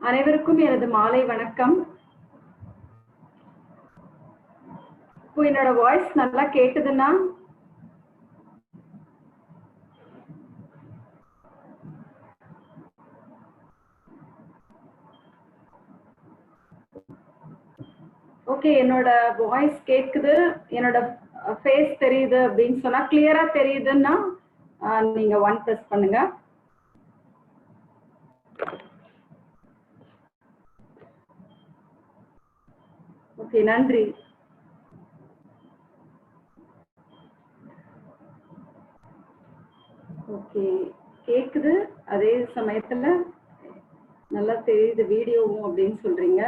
அனைவருக்கும் எனது மாலை வணக்கம். இப்போ என்னோட வாய்ஸ் நல்லா கேக்குதுன்னா? ஓகே, என்னோட வாய்ஸ் கேக்குது, என்னோட ஃபேஸ் தெரியுது அப்படின்னு சொன்னா, கிளியரா தெரியுதுன்னா நீங்க 1 ப்ரெஸ் பண்ணுங்க. ஓகே, நன்றி. ஓகே, கேக்குது, அதே சமயத்துல நல்லா தெரியுது வீடியோவும் அப்படின்னு சொல்றீங்க.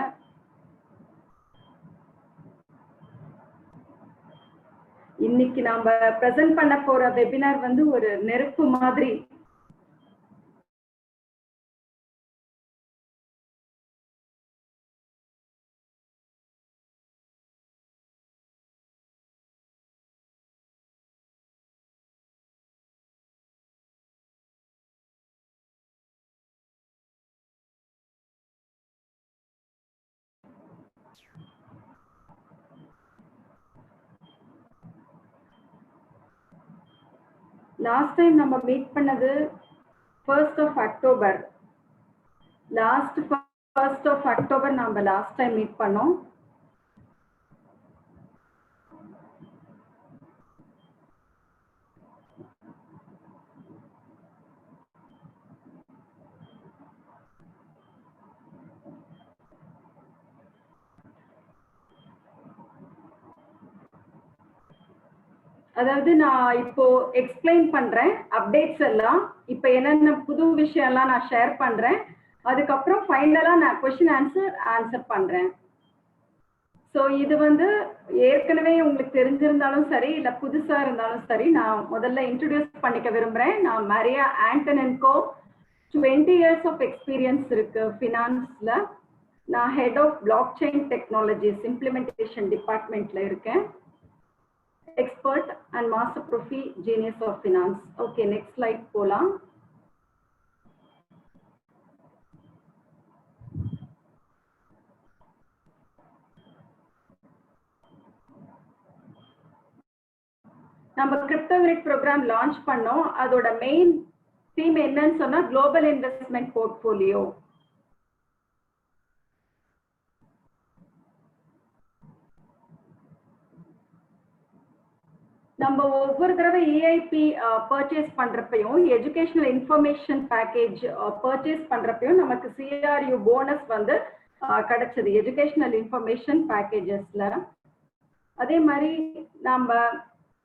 இன்னைக்கு நாம பிரசன்ட் பண்ண போற வெபினார் வந்து ஒரு நெருப்பு மாதிரி. லாஸ்ட் டைம் நம்ம மீட் பண்ணது 1st of October. Last 1st of October நம்ம லாஸ்ட் டைம் மீட் பண்ணோம். அதாவது நான் இப்போ எக்ஸ்பிளைன் பண்றேன் அப்டேட்ஸ் எல்லாம். இப்போ என்னென்ன புது விஷயம் எல்லாம் நான் ஷேர் பண்றேன். அதுக்கப்புறம் ஃபைனலா நான் கொஸ்டின் ஆன்சர் பண்றேன். ஸோ இது வந்து ஏற்கனவே உங்களுக்கு தெரிஞ்சிருந்தாலும் சரி, இல்லை புதுசா இருந்தாலும் சரி, நான் முதல்ல இன்ட்ரடியூஸ் பண்ணிக்க விரும்புறேன். நான் மரியா ஆண்டனென்கோ, 20 years of experience இருக்கு ஃபினான்ஸ்ல. நான் head of blockchain technologies implementation டிபார்ட்மெண்ட்ல இருக்கேன். Expert and master profi genius of finance. Okay, next slide போலாம். நம்ம கிரிப்டோகிரிட் ப்ரோக்ராம் லான்ச் பண்ணோம். அதோட மெயின் தீம் என்னன்னு சொன்னா குளோபல் இன்வெஸ்ட்மெண்ட் போர்ட்ஃபோலியோ. நம்ம ஒவ்வொரு தடவை இஐபி பர்ச்சேஸ் பண்றப்பையும், எஜுகேஷனல் இன்ஃபர்மேஷன் பேக்கேஜ் பர்ச்சேஸ் பண்றப்பையும் நமக்கு சிஆர்யூ போனஸ் வந்து கிடைச்சது எஜுகேஷனல் இன்ஃபர்மேஷன் பேக்கேஜஸ்ல. அதே மாதிரி நம்ம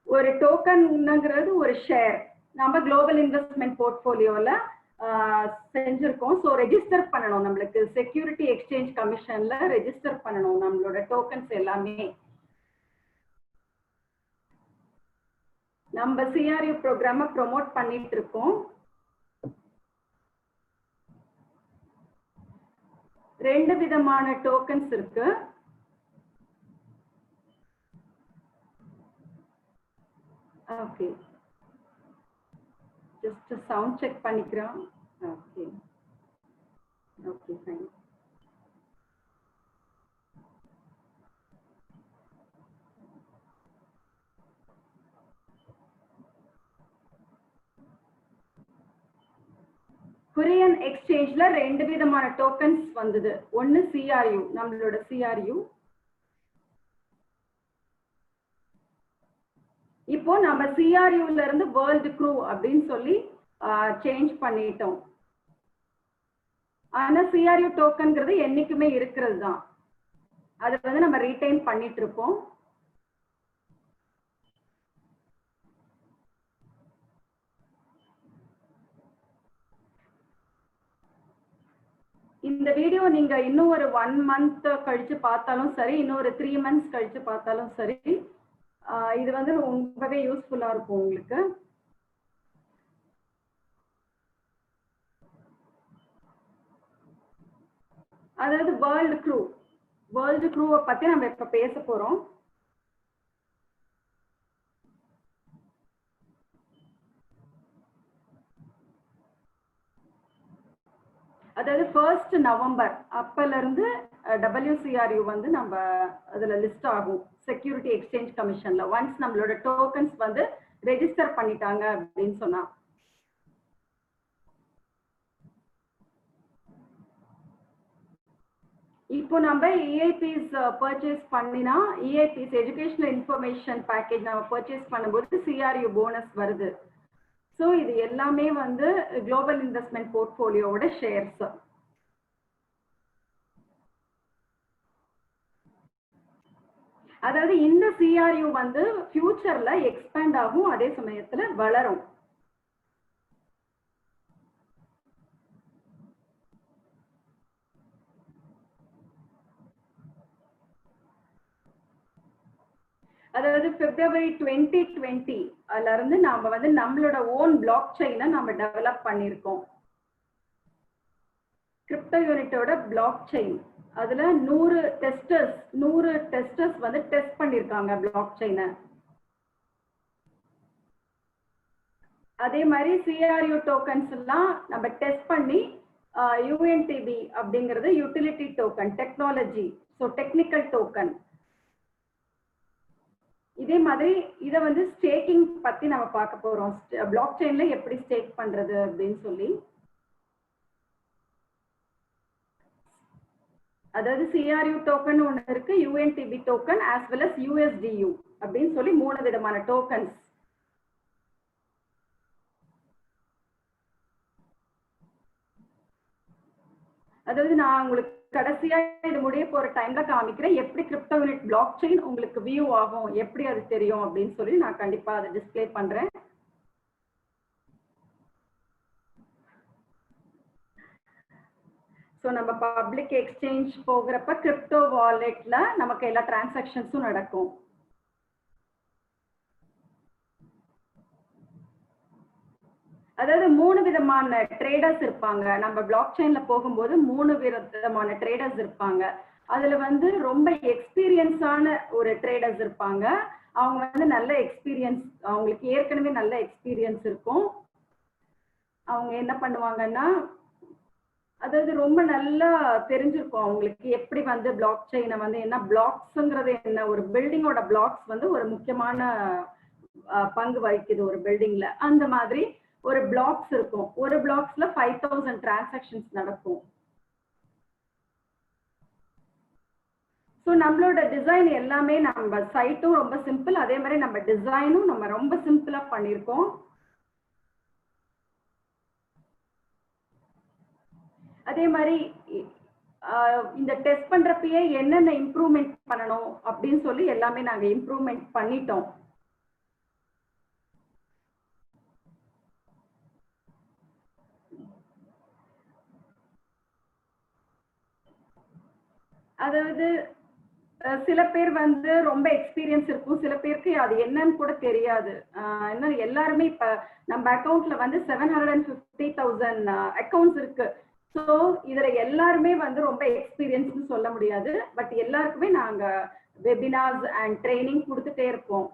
ஒரு டோக்கன்ங்கிறது ஒரு ஷேர் நம்ம குளோபல் இன்வெஸ்ட்மெண்ட் போர்ட்ஃபோலியோல செஞ்சிருக்கோம். ஸோ ரெஜிஸ்டர் பண்ணணும், நம்மளுக்கு செக்யூரிட்டி எக்ஸ்சேஞ்ச் கமிஷன்ல ரெஜிஸ்டர் பண்ணணும் நம்மளோட டோக்கன்ஸ் எல்லாமே. நம்ம சிஆர்யூ ப்ரோக்ராம ப்ரோமோட் பண்ணிட்டு இருக்கோம். 2 விதமான டோக்கன்ஸ் இருக்கு. ஓகே, ஜஸ்ட் சவுண்ட் செக் பண்ணிக்கிறோம். Okay okay fine. கொரியன் எக்ஸ்சேஞ்ச்ல 2 விதமான டோக்கன்ஸ் வந்தது. ஒன்னு சிஆர்யூ, நம்மளோட சிஆர்யூ. இப்போ நம்ம சிஆர்யூல இருந்து வேர்ல்டு க்ரூ அப்படின்னு சொல்லி சேஞ்ச் பண்ணிட்டோம். ஆனா சிஆர்யூ டோக்கன்ங்கிறது என்னைக்குமே இருக்கிறது தான். அதை வந்து நம்ம ரீடைன் பண்ணிட்டு இருப்போம். இந்த வீடியோ நீங்க இன்னும் ஒரு 1 month கழிச்சு பார்த்தாலும் சரி, இன்னும் ஒரு 3 months கழிச்சு பார்த்தாலும் சரி, இது வந்து ரொம்பவே யூஸ்ஃபுல்லா இருக்கும் உங்களுக்கு. அதாவது வேர்ல்டு க்ரூவை பத்தி நம்ம இப்ப பேச போறோம். அதாவது 1st நவம்பர் அப்பல இருந்து WCRU வந்து நம்ம அதுல லிஸ்ட் ஆகும் செக்யூரிட்டி எக்ஸ்சேஞ்ச் கமிஷன்ல ஒன்ஸ் நம்மளோட டோக்கன்ஸ் வந்து ரெஜிஸ்டர் பண்ணிட்டாங்க அப்படின்னு சொன்னா. இப்போ நம்ம EIPs பர்ச்சேஸ் பண்ணினா EIPs எஜுகேஷனல் இன்ஃபர்மேஷன் பேக்கேஜ் நம்ம பர்ச்சேஸ் பண்ணும்போது CRU போனஸ் வருது. ஸோ இது எல்லாமே வந்து குளோபல் இன்வெஸ்ட்மெண்ட் போர்ட்ஃபோலியோவோட ஷேர்ஸ். அதாவது இந்த CRU வந்து ஃபியூச்சர்ல எக்ஸ்பேண்ட் ஆகும், அதே சமயத்துல வளரும். அதாவது February 2020 அதுல இருந்து நாம வந்து நம்மளோட ஓன் பிளாக் செயினை நம்ம டெவலப் பண்ணிருக்கோம். கிரிப்டோ யூனிட்டோட பிளாக் செயின் அதுல 100 டெஸ்டர்ஸ் வந்து டெஸ்ட் பண்ணிருக்காங்க பிளாக் செயினை. அதே மாதிரி CRU டோக்கன்ஸ் எல்லாம் நம்ம டெஸ்ட் பண்ணி UNTB அப்படிங்கிறது utility token technology, so technical token. இதே மாதிரி இதை வந்து ஸ்டேக்கிங் பத்தி நம்ம பார்க்க போறோம். பிளாக் செயின்ல எப்படி ஸ்டேக் பண்றது அப்படின்னு சொல்லி. அதாவது CRU டோக்கன் ஒன்று இருக்கு, UNTB token as well as USDU அப்படின்னு சொல்லி 3 விதமான டோக்கன்ஸ். அதாவது நான் உங்களுக்கு கடைசியா இது முடிய போற டைம்ல காமிக்கிறேன் எப்படி கிரிப்டோ யூனிட் பிளாக் செயின் உங்களுக்கு வியூ ஆகும், எப்படி அது தெரியும் அப்படின்னு சொல்லி நான் கண்டிப்பா அதை டிஸ்பிளே பண்றேன். ஸோ நம்ம பப்ளிக் எக்ஸ்சேஞ்ச் போகிறப்ப கிரிப்டோ வாலெட்ல நமக்கு எல்லா டிரான்சாக்ஷன்ஸும் நடக்கும். அதாவது 3 விதமான ட்ரேடர்ஸ் இருப்பாங்க. நம்ம பிளாக் செயின்ல போகும்போது 3 விதமான ட்ரேடர்ஸ் இருப்பாங்க. அதுல வந்து ரொம்ப எக்ஸ்பீரியன்ஸான ஒரு ட்ரேடர்ஸ் இருப்பாங்க. அவங்க வந்து நல்ல எக்ஸ்பீரியன்ஸ், அவங்களுக்கு ஏற்கனவே நல்ல எக்ஸ்பீரியன்ஸ் இருக்கும். அவங்க என்ன பண்ணுவாங்கன்னா, அதாவது ரொம்ப நல்லா தெரிஞ்சிருக்கும் அவங்களுக்கு எப்படி வந்து பிளாக் செயினை வந்து என்ன பிளாக்ஸ்ங்கிறது என்ன, ஒரு பில்டிங்கோட பிளாக்ஸ் வந்து ஒரு முக்கியமான பங்கு வகிக்குது ஒரு பில்டிங்ல. அந்த மாதிரி ஒரு பிளாக்ஸ் இருக்கும். ஒரு பிளாக்ஸ்ல 5000 டிரான்சாக்ஷன்ஸ் நடக்கும். ஸோ நம்மளோட டிசைன் எல்லாமே நம்ம சைட்டும் ரொம்ப சிம்பிள், அதே மாதிரி நம்ம டிசைனும் நம்ம ரொம்ப சிம்பிளா பண்ணியிருக்கோம். அதே மாதிரி இந்த டெஸ்ட் பண்றப்பயே என்னென்ன இம்ப்ரூவ்மெண்ட் பண்ணணும் அப்படின்னு சொல்லி எல்லாமே நாங்க இம்ப்ரூவ்மெண்ட் பண்ணிட்டோம். அதாவது சில பேர் வந்து ரொம்ப எக்ஸ்பீரியன்ஸ் இருக்கும், சில பேருக்கு அது என்னன்னு கூட தெரியாது. என்ன எல்லாருமே இப்ப நம்ம அக்கௌண்ட்ல வந்து 750,000 அக்கௌண்ட்ஸ் இருக்கு. ஸோ இதுல எல்லாருமே வந்து ரொம்ப எக்ஸ்பீரியன்ஸ்னு சொல்ல முடியாது. பட் எல்லாருக்குமே நாங்க வெபினார்ஸ் அண்ட் ட்ரைனிங் கொடுத்துட்டே இருப்போம்.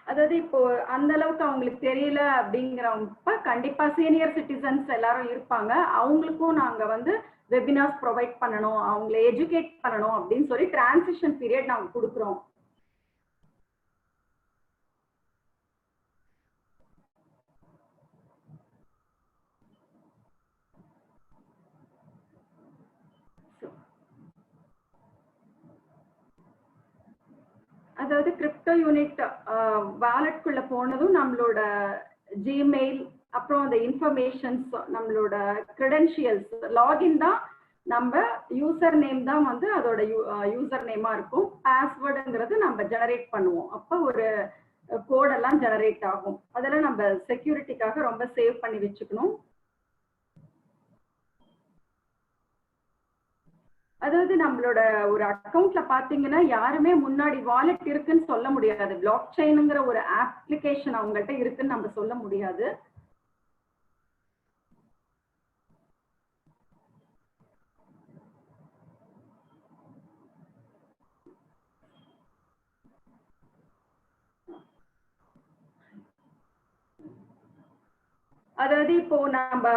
அதாவது இப்போ அந்த அளவுக்கு அவங்களுக்கு தெரியல அப்படிங்கிறவங்க கண்டிப்பா சீனியர் சிட்டிசன்ஸ் எல்லாரும் இருப்பாங்க. அவங்களுக்கும் நாங்க வந்து வெபினார்ஸ் ப்ரொவைட் பண்ணணும், அவங்களை எஜுகேட் பண்ணணும் அப்படின்னு சொல்லி டிரான்சிஷன் பீரியட் நாங்க கொடுக்குறோம். அதாவது கிரிப்டோ யூனிட் வாலெட்குள்ள போனதும் நம்மளோட ஜிமெயில், அப்புறம் அந்த இன்ஃபர்மேஷன்ஸ், நம்மளோட கிரெடென்ஷியல்ஸ், லாகின் தான் நம்ம யூசர் நேம் தான் வந்து அதோட யூசர் நேமா இருக்கும். பாஸ்வேர்டுங்கிறது நம்ம ஜெனரேட் பண்ணுவோம். அப்போ ஒரு கோடெல்லாம் ஜெனரேட் ஆகும். அதெல்லாம் நம்ம செக்யூரிட்டிக்காக ரொம்ப சேவ் பண்ணி வச்சுக்கணும். அதாவது நம்மளோட ஒரு அக்கௌண்ட்ல பாத்தீங்கன்னா யாருமே முன்னாடி வாலெட் இருக்குன்னு சொல்ல முடியாது. பிளாக் செயின்ங்கிற ஒரு அப்ளிகேஷன் அவங்கள்ட்ட இருக்குன்னு நம்ம சொல்ல முடியாது. அதாவது இப்போ நம்ம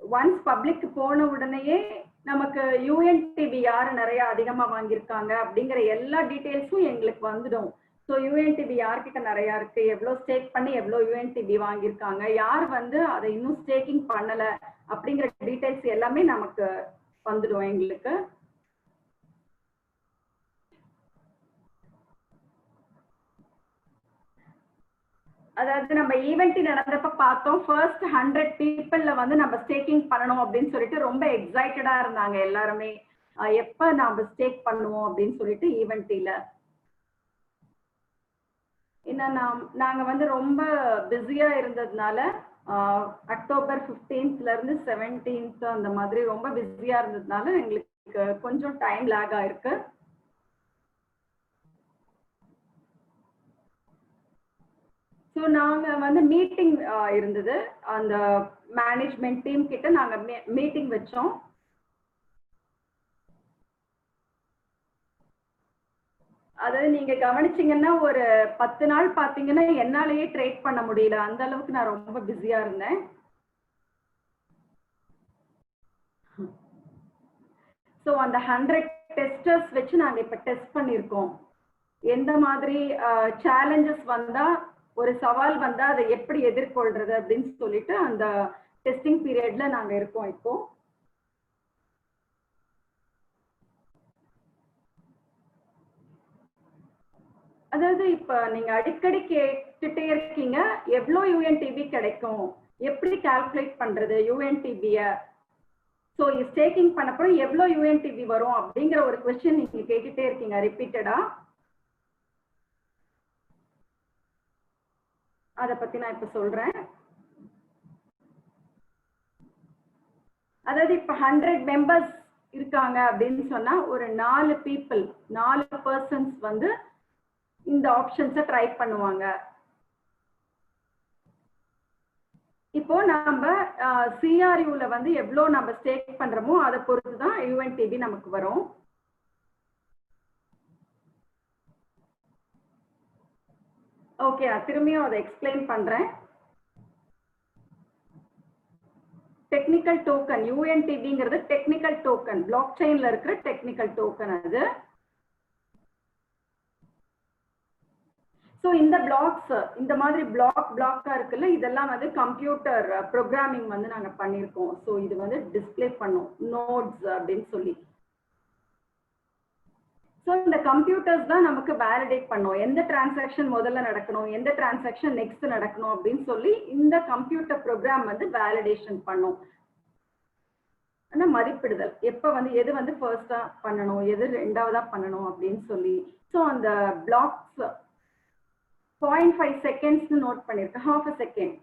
ஒன்ஸ் பப்ளிக் போன உடனேயே நமக்கு யூஎன்டிபி யாரு நிறைய அதிகமா வாங்கியிருக்காங்க அப்படிங்கிற எல்லா டீட்டெயில்ஸும் எங்களுக்கு வந்துடும். ஸோ யூஎன்டிபி யார்கிட்ட நிறைய இருக்கு, எவ்வளோ ஸ்டேக் பண்ணி எவ்வளோ யூஎன்டிபி வாங்கியிருக்காங்க, யார் வந்து அதை இன்னும் ஸ்டேக்கிங் பண்ணல அப்படிங்கிற டீட்டெயில்ஸ் எல்லாமே நமக்கு வந்துடும் எங்களுக்கு. அதாவது நம்ம ஈவெண்ட் நடந்தப்ப பார்த்தோம், ஃபர்ஸ்ட் 100 பீப்புள்ல வந்து நம்ம ஸ்டேக்கிங் பண்ணணும் அப்படின்னு சொல்லிட்டு ரொம்ப எக்ஸைட்டடா இருந்தாங்க எல்லாருமே. எப்ப நாம ஸ்டேக் பண்ணுவோம் அப்படின்னு சொல்லிட்டு ஈவெண்ட்ல. ஏன்னா நாங்க வந்து ரொம்ப பிஸியா இருந்ததுனால அக்டோபர் 15th இருந்து 17th அந்த மாதிரி ரொம்ப பிஸியா இருந்ததுனால எங்களுக்கு கொஞ்சம் டைம் லேக் ஆயிருக்கு. ஸோ நாங்கள் வந்து மீட்டிங் இருந்தது, அந்த மேனேஜ்மெண்ட் டீம் கிட்ட நாங்கள் மீட்டிங் வச்சோம். அதாவது நீங்க கவனிச்சீங்கன்னா ஒரு 10 நாள் பாத்தீங்கன்னா என்னாலேயே ட்ரேட் பண்ண முடியல, அந்த அளவுக்கு நான் ரொம்ப பிஸியா இருந்தேன். ஸோ அந்த 100 டெஸ்டர்ஸ் வச்சு நாங்க இப்ப டெஸ்ட் பண்ணியிருக்கோம். எந்த மாதிரி சேலஞ்சஸ் வந்தா, ஒரு சவால் வந்தா அதை எப்படி எதிர்கொள்றது அப்படின்னு சொல்லிட்டு அந்த டெஸ்டிங் பீரியட்ல நாங்க இருக்கோம் இப்போ. அதாவது இப்ப நீங்க அடிக்கடி கேட்டுட்டே இருக்கீங்க எவ்வளவு யூஎன்டிபி கிடைக்கும், எப்படி கால்குலேட் பண்றது யூஎன்டிபிய, ஸோ ஸ்டேக்கிங் பண்ணப்போ எவ்வளவு யூஎன்டிபி வரும் அப்படிங்கிற ஒரு கொஸ்டின் நீங்க கேட்டுட்டே இருக்கீங்க ரிப்பீட்டடா. அதை பத்தி நான் இப்ப சொல்றேன். அதாவது இப்ப 100 மெம்பர்ஸ் இருக்காங்க அப்படின்னு சொன்னா ஒரு 4 பீப்புள் 4 பர்சன்ஸ் வந்து இந்த ஆப்ஷன்ஸை ட்ரை பண்ணுவாங்க. இப்போ நம்ம சிஆர்யூல வந்து எவ்வளவு நம்ம ஸ்டேக் பண்றோமோ அதை பொறுத்து தான் யூஎன்டிபி நமக்கு வரும். ஓகே, நான் திரும்பியும் அதை எக்ஸ்பிளைன் பண்றேன். டெக்னிக்கல் டோக்கன் யூஎன்டிபிங்கிறது டெக்னிக்கல் டோக்கன், பிளாக் செயின்ல இருக்கிற டெக்னிக்கல் டோக்கன் அது. ஸோ இந்த பிளாக்ஸ் இந்த மாதிரி பிளாக்கா இருக்குல்ல, இதெல்லாம் வந்து கம்ப்யூட்டர் ப்ரோக்ராமிங் வந்து நாங்கள் பண்ணியிருக்கோம். ஸோ இது வந்து டிஸ்பிளே பண்ணோம் நோட்ஸ் அப்படின்னு சொல்லி. ஸோ இந்த கம்ப்யூட்டர்ஸ் தான் நமக்கு வேலிடேட் பண்ணும் எந்த டிரான்சாக்ஷன் முதல்ல நடக்கணும், எந்த டிரான்சாக்ஷன் நெக்ஸ்ட் நடக்கணும் அப்படின்னு சொல்லி இந்த கம்ப்யூட்டர் ப்ரோக்ராம் வந்து வேலிடேஷன் பண்ணும். ஆனா மதிப்பிடுதல் எப்ப வந்து எது வந்து ஃபர்ஸ்டா பண்ணணும், எது ரெண்டாவதா பண்ணணும் அப்படின்னு சொல்லி. ஸோ அந்த பிளாக்ஸ் 0.5 செகண்ட்ஸ் நோட் பண்ணிருக்கேன், half a second.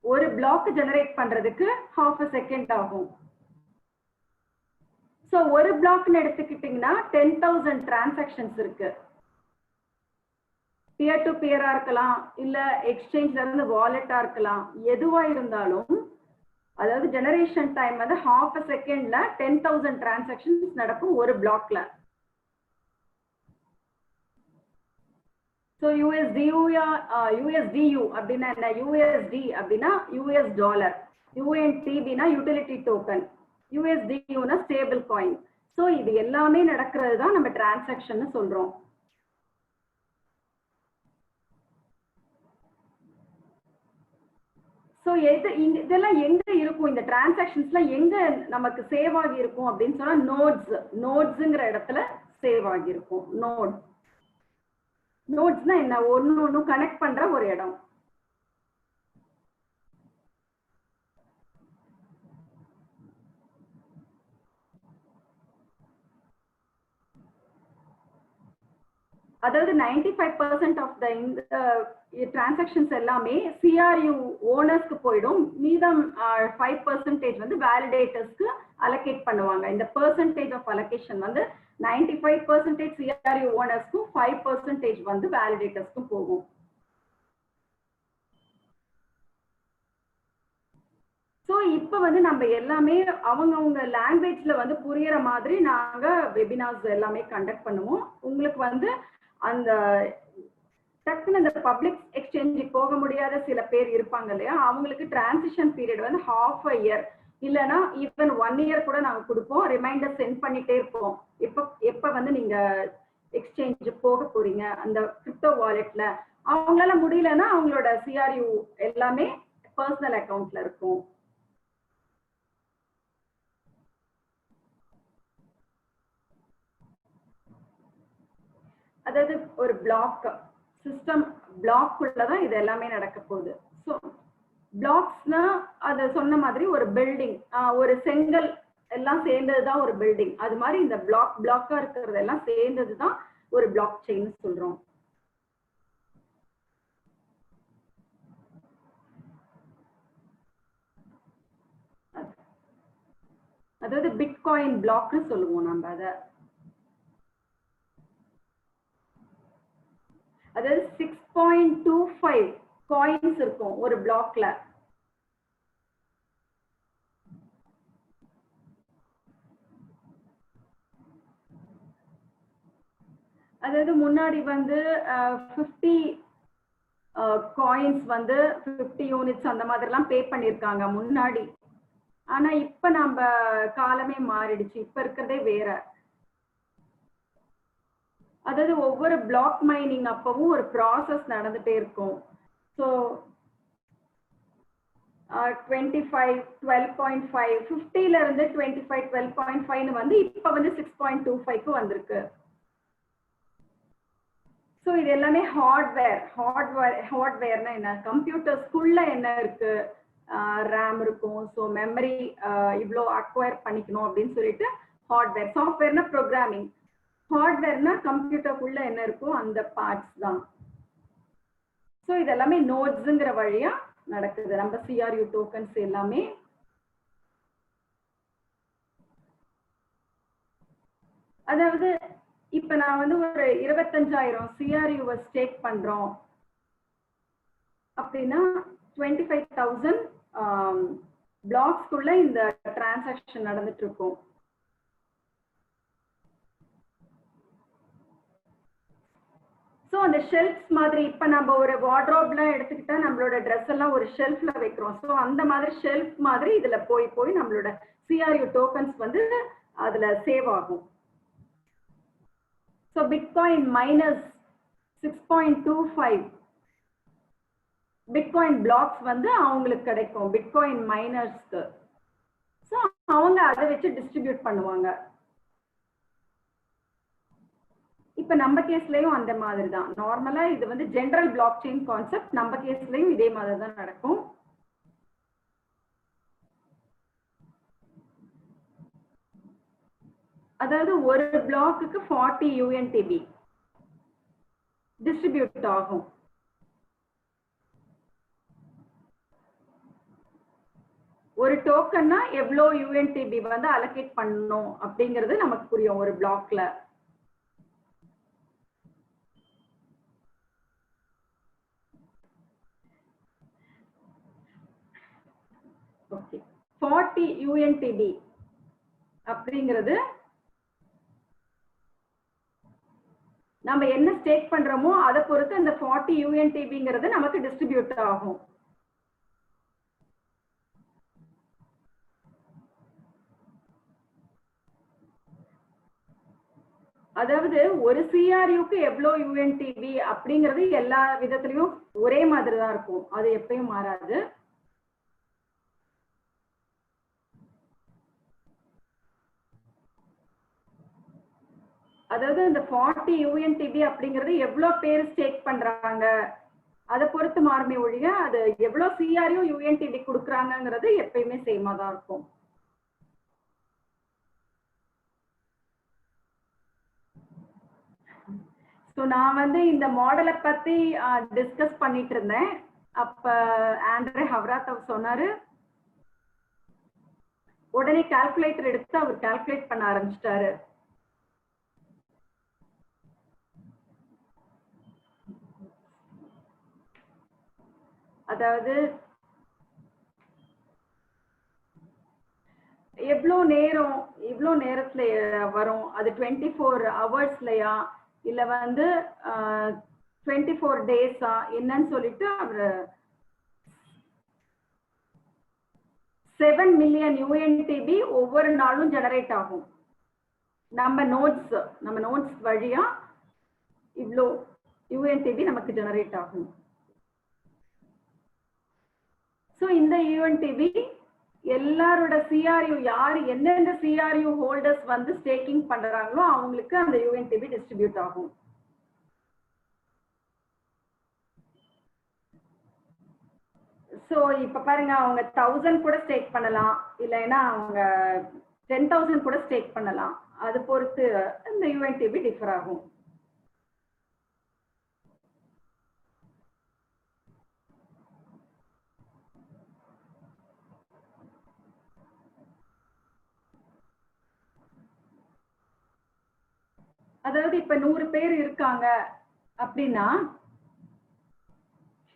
ஒரு பிளாக் ஜெனரேட் பண்றதுக்கு half a second ஆகும். சோ ஒரு பிளாக்னு எடுத்துக்கிட்டீங்கன்னா 10,000 டிரான்சாக்ஷன்ஸ் இருக்கு. பியர் டு பியரா இருக்கலாம், இல்ல எக்ஸ்சேஞ்ச்ல இருந்து வாலெட்டா இருக்கலாம், எதுவா இருந்தாலும் அதாவது ஜெனரேஷன் டைம் வந்து half a secondல 10,000 டிரான்சாக்ஷன்ஸ் நடக்கும் ஒரு பிளாக்ல. ஸோ யூஎஸ்டியூ அப்படின்னா என்ன, யூஎஸ்டி அப்படின்னா யூஎஸ் டாலர், யூஎன்டிபினா யூட்டிலிட்டி டோக்கன், யூஎஸ்டியூனா ஸ்டேபிள் காயின். ஸோ இது எல்லாமே நடக்கிறது தான் நம்ம டிரான்சாக்ஷன் சொல்றோம். ஸோ இதெல்லாம் எங்க இருக்கும், இந்த டிரான்சாக்ஷன்ஸ்லாம் எங்க நமக்கு சேவ் ஆகி இருக்கும் அப்படின்னு சொன்னா நோட்ஸ்ங்கிற இடத்துல சேவ் ஆகி இருக்கும். நோட்ஸ்னா என்ன, ஒன்னு கனெக்ட் பண்ற ஒரு இடம். அதாவது 95% ஆஃப் த டிரான்சாக்ஷன்ஸ் எல்லாமே சிஆர்யூ ஓனர்ஸ்க்கு போயிடும், மீதம் 5% வந்து வேலிடேட்டர்ஸ்க்கு அலோகேட் பண்ணுவாங்க. இந்த பெர்சன்டேஜ் ஆஃப் அலோகேஷன் வந்து 95% சிஆர்யூ ஓனர்ஸ்க்கும் 5% வந்து வேலிடேட்டர்ஸ்க்கும் போகும். ஸோ இப்போ வந்து நம்ம எல்லாமே அவங்கவுங்க லாங்குவேஜ்ல வந்து புரியுற மாதிரி நாங்க வெபினார்ஸ் எல்லாமே கண்டக்ட் பண்ணுவோம். உங்களுக்கு வந்து அந்த டக்குன்னு இந்த பப்ளிக் எக்ஸ்சேஞ்சுக்கு போக முடியாத சில பேர் இருப்பாங்க இல்லையா, அவங்களுக்கு டிரான்சிஷன் பீரியட் வந்து half a year இல்லைன்னா ஈவன் 1 year கூட நாங்க கொடுப்போம். ரிமைண்டர் சென்ட் பண்ணிட்டே இருப்போம். எப்ப வந்து நீங்க எக்ஸ்சேஞ்ச் போக போறீங்க அந்த கிரிப்டோ வாலெட்ல. அவங்களால முடியலன்னா அவங்களோட CRU எல்லாமே பர்சனல் அக்கவுண்ட்ல இருக்கும். அதாவது ஒரு பிளாக் சிஸ்டம் பிளாக்குள்ளதான் இது எல்லாமே நடக்க போகுது. ஸோ பிளாக்ஸ்னா அது சொன்ன மாதிரி ஒரு பில்டிங், ஒரு செங்கல் எல்லாம் சேர்ந்ததுதான் ஒரு பில்டிங். அது மாதிரி இந்த பிளாக்கா இருக்கிறது எல்லாம் சேர்ந்ததுதான் ஒரு பிளாக் செயின் சொல்றோம். அதாவது பிட்காயின் பிளாக்னு சொல்லுவோம் நம்ம அத. அதாவது 6.25 காயின்ஸ் இருக்கும் ஒரு பிளாக்ல. அதாவது முன்னாடி வந்து 50 காயின்ஸ் வந்து 50 யூனிட்ஸ் அந்த மாதிரிலாம் பே பண்ணிருக்காங்க முன்னாடி. ஆனா இப்ப நம்ம காலமே மாறிடுச்சு. இப்ப இருக்கிறதே வேற. அதாவது ஒவ்வொரு பிளாக் மைனிங் அப்பவும் ஒரு ப்ராசஸ் நடந்துட்டே இருக்கும். ஸோ 25 12.5 50ல இருந்து 25 12.5 வந்து இப்ப வந்து 6.25க்கு வந்திருக்கு. ஸோ இது எல்லாமே ஹார்ட்வேர்னா என்ன, கம்ப்யூட்டர்ஸ்குள்ள என்ன இருக்கு, ரேம் இருக்கும், ஸோ மெமரி இவ்வளோ அக்வயர் பண்ணிக்கணும் அப்படின்னு சொல்லிட்டு ஹார்ட்வேர். சாஃப்ட்வேர்னா ப்ரோக்ராமிங், ஹார்ட்வேர்னா கம்ப்யூட்டருக்குள்ள என்ன இருக்கோ அந்த பார்ட்ஸ் தான். ஸோ இது எல்லாமே நோட்ஸுங்கிற வழியா நடக்குது நம்ம CRU டோக்கன்ஸ் எல்லாமே. அதாவது இப்ப நான் வந்து ஒரு 25,000 CRU ஸ்டேக் பண்றோம் அப்படின்னா 25,000 பிளாக்ஸ்க்குள்ள இந்த டிரான்சாக்ஷன் நடந்துட்டு இருக்கும். ஸோ அந்த ஷெல்ஃப்ஸ் மாதிரி இப்ப நம்ம ஒரு வார்ட்ரோப்லாம் எடுத்துக்கிட்டா நம்மளோட ட்ரெஸ் எல்லாம் ஒரு ஷெல்ஃப்ல வைக்கிறோம். ஸோ அந்த மாதிரி ஷெல்ஃப் மாதிரி இதுல போய் நம்மளோட CRU டோக்கன்ஸ் வந்து அதுல சேவ் ஆகும். So bitcoin minus 6.25 bitcoin blocks வந்து அவங்களுக்கு கிடைக்கும் பிட்காயின் மைனர்ஸ்க்கு. ஸோ அவங்க அதை வச்சு டிஸ்ட்ரிபியூட் பண்ணுவாங்க. இப்ப நம்ம கேஸ்லயும் அந்த மாதிரி தான். நார்மலா இது வந்து ஜெனரல் பிளாக் செயின் கான்செப்ட். நம்ம கேஸ்லயும் இதே மாதிரி தான் நடக்கும். அதாவது ஒரு பிளாக்குக்கு 40 UNTB டிஸ்ட்ரிபியூட் ஆகும். ஒரு டோக்கன்னா எவ்வளோ UNTB வந்து அலோகேட் பண்ணணும் அப்படிங்கிறது நமக்கு புரியும் ஒரு பிளாக்ல. ஓகே, 40 UNTB அப்படிங்கிறது நம்ம என்ன ஸ்டேக் பண்றோமோ அதை பொறுத்து அந்த 40 UNTBங்கிறது நமக்கு டிஸ்ட்ரிபியூட் ஆகும். அதாவது ஒரு CRUக்கு எவ்வளோ UNTB அப்படிங்கிறது எல்லா விதத்திலையும் ஒரே மாதிரி தான் இருக்கும். அது எப்பயும் மாறாது. அதாவது இந்த 40 UNTB அப்படிங்கிறது எவ்வளவு பேர் ஸ்டேக் பண்றாங்க அதை பொறுத்து மாறுமே ஒழிய அது எவ்வளவு CRU UNTB கொடுக்குறாங்கிறது எப்பயுமே சேமா தான் இருக்கும். ஸோ நான் வந்து இந்த மாடலை பத்தி டிஸ்கஸ் பண்ணிட்டு இருந்தேன். அப்ப ஆண்ட்ரே ஹவ்ராத் அவர் சொன்னாரு, உடனே கால்குலேட்டர் எடுத்து அவர் கால்குலேட் பண்ண ஆரம்பிச்சிட்டாரு. அதாவது எவ்வளோ நேரத்துல வரும், அது 24 ஹவர்ஸ்லயா இல்ல வந்து 24 days என்னன்னு சொல்லிட்டு அவர் 7 million UNTB ஒவ்வொரு நாளும் ஜெனரேட் ஆகும். நம்ம நோட்ஸ் வழியா இவ்ளோ UNTB நமக்கு ஜெனரேட் ஆகும். சோ இந்த UNTB எல்லாரோட CRU யாரு எந்தெந்த CRU ஹோல்டர்ஸ் வந்து ஸ்டேக்கிங் பண்றாங்களோ அவங்களுக்கு அந்த UNTB டிஸ்ட்ரிபியூட் ஆகும். சோ இப்ப பாருங்க அவங்க 1000 கூட ஸ்டேக் பண்ணலாம், இல்லைன்னா அவங்க 10,000 கூட ஸ்டேக் பண்ணலாம். அது பொறுத்து இந்த UNTB டிஃபர் ஆகும். அதாவது இப்ப 100 பேர் இருக்காங்க அப்படின்னா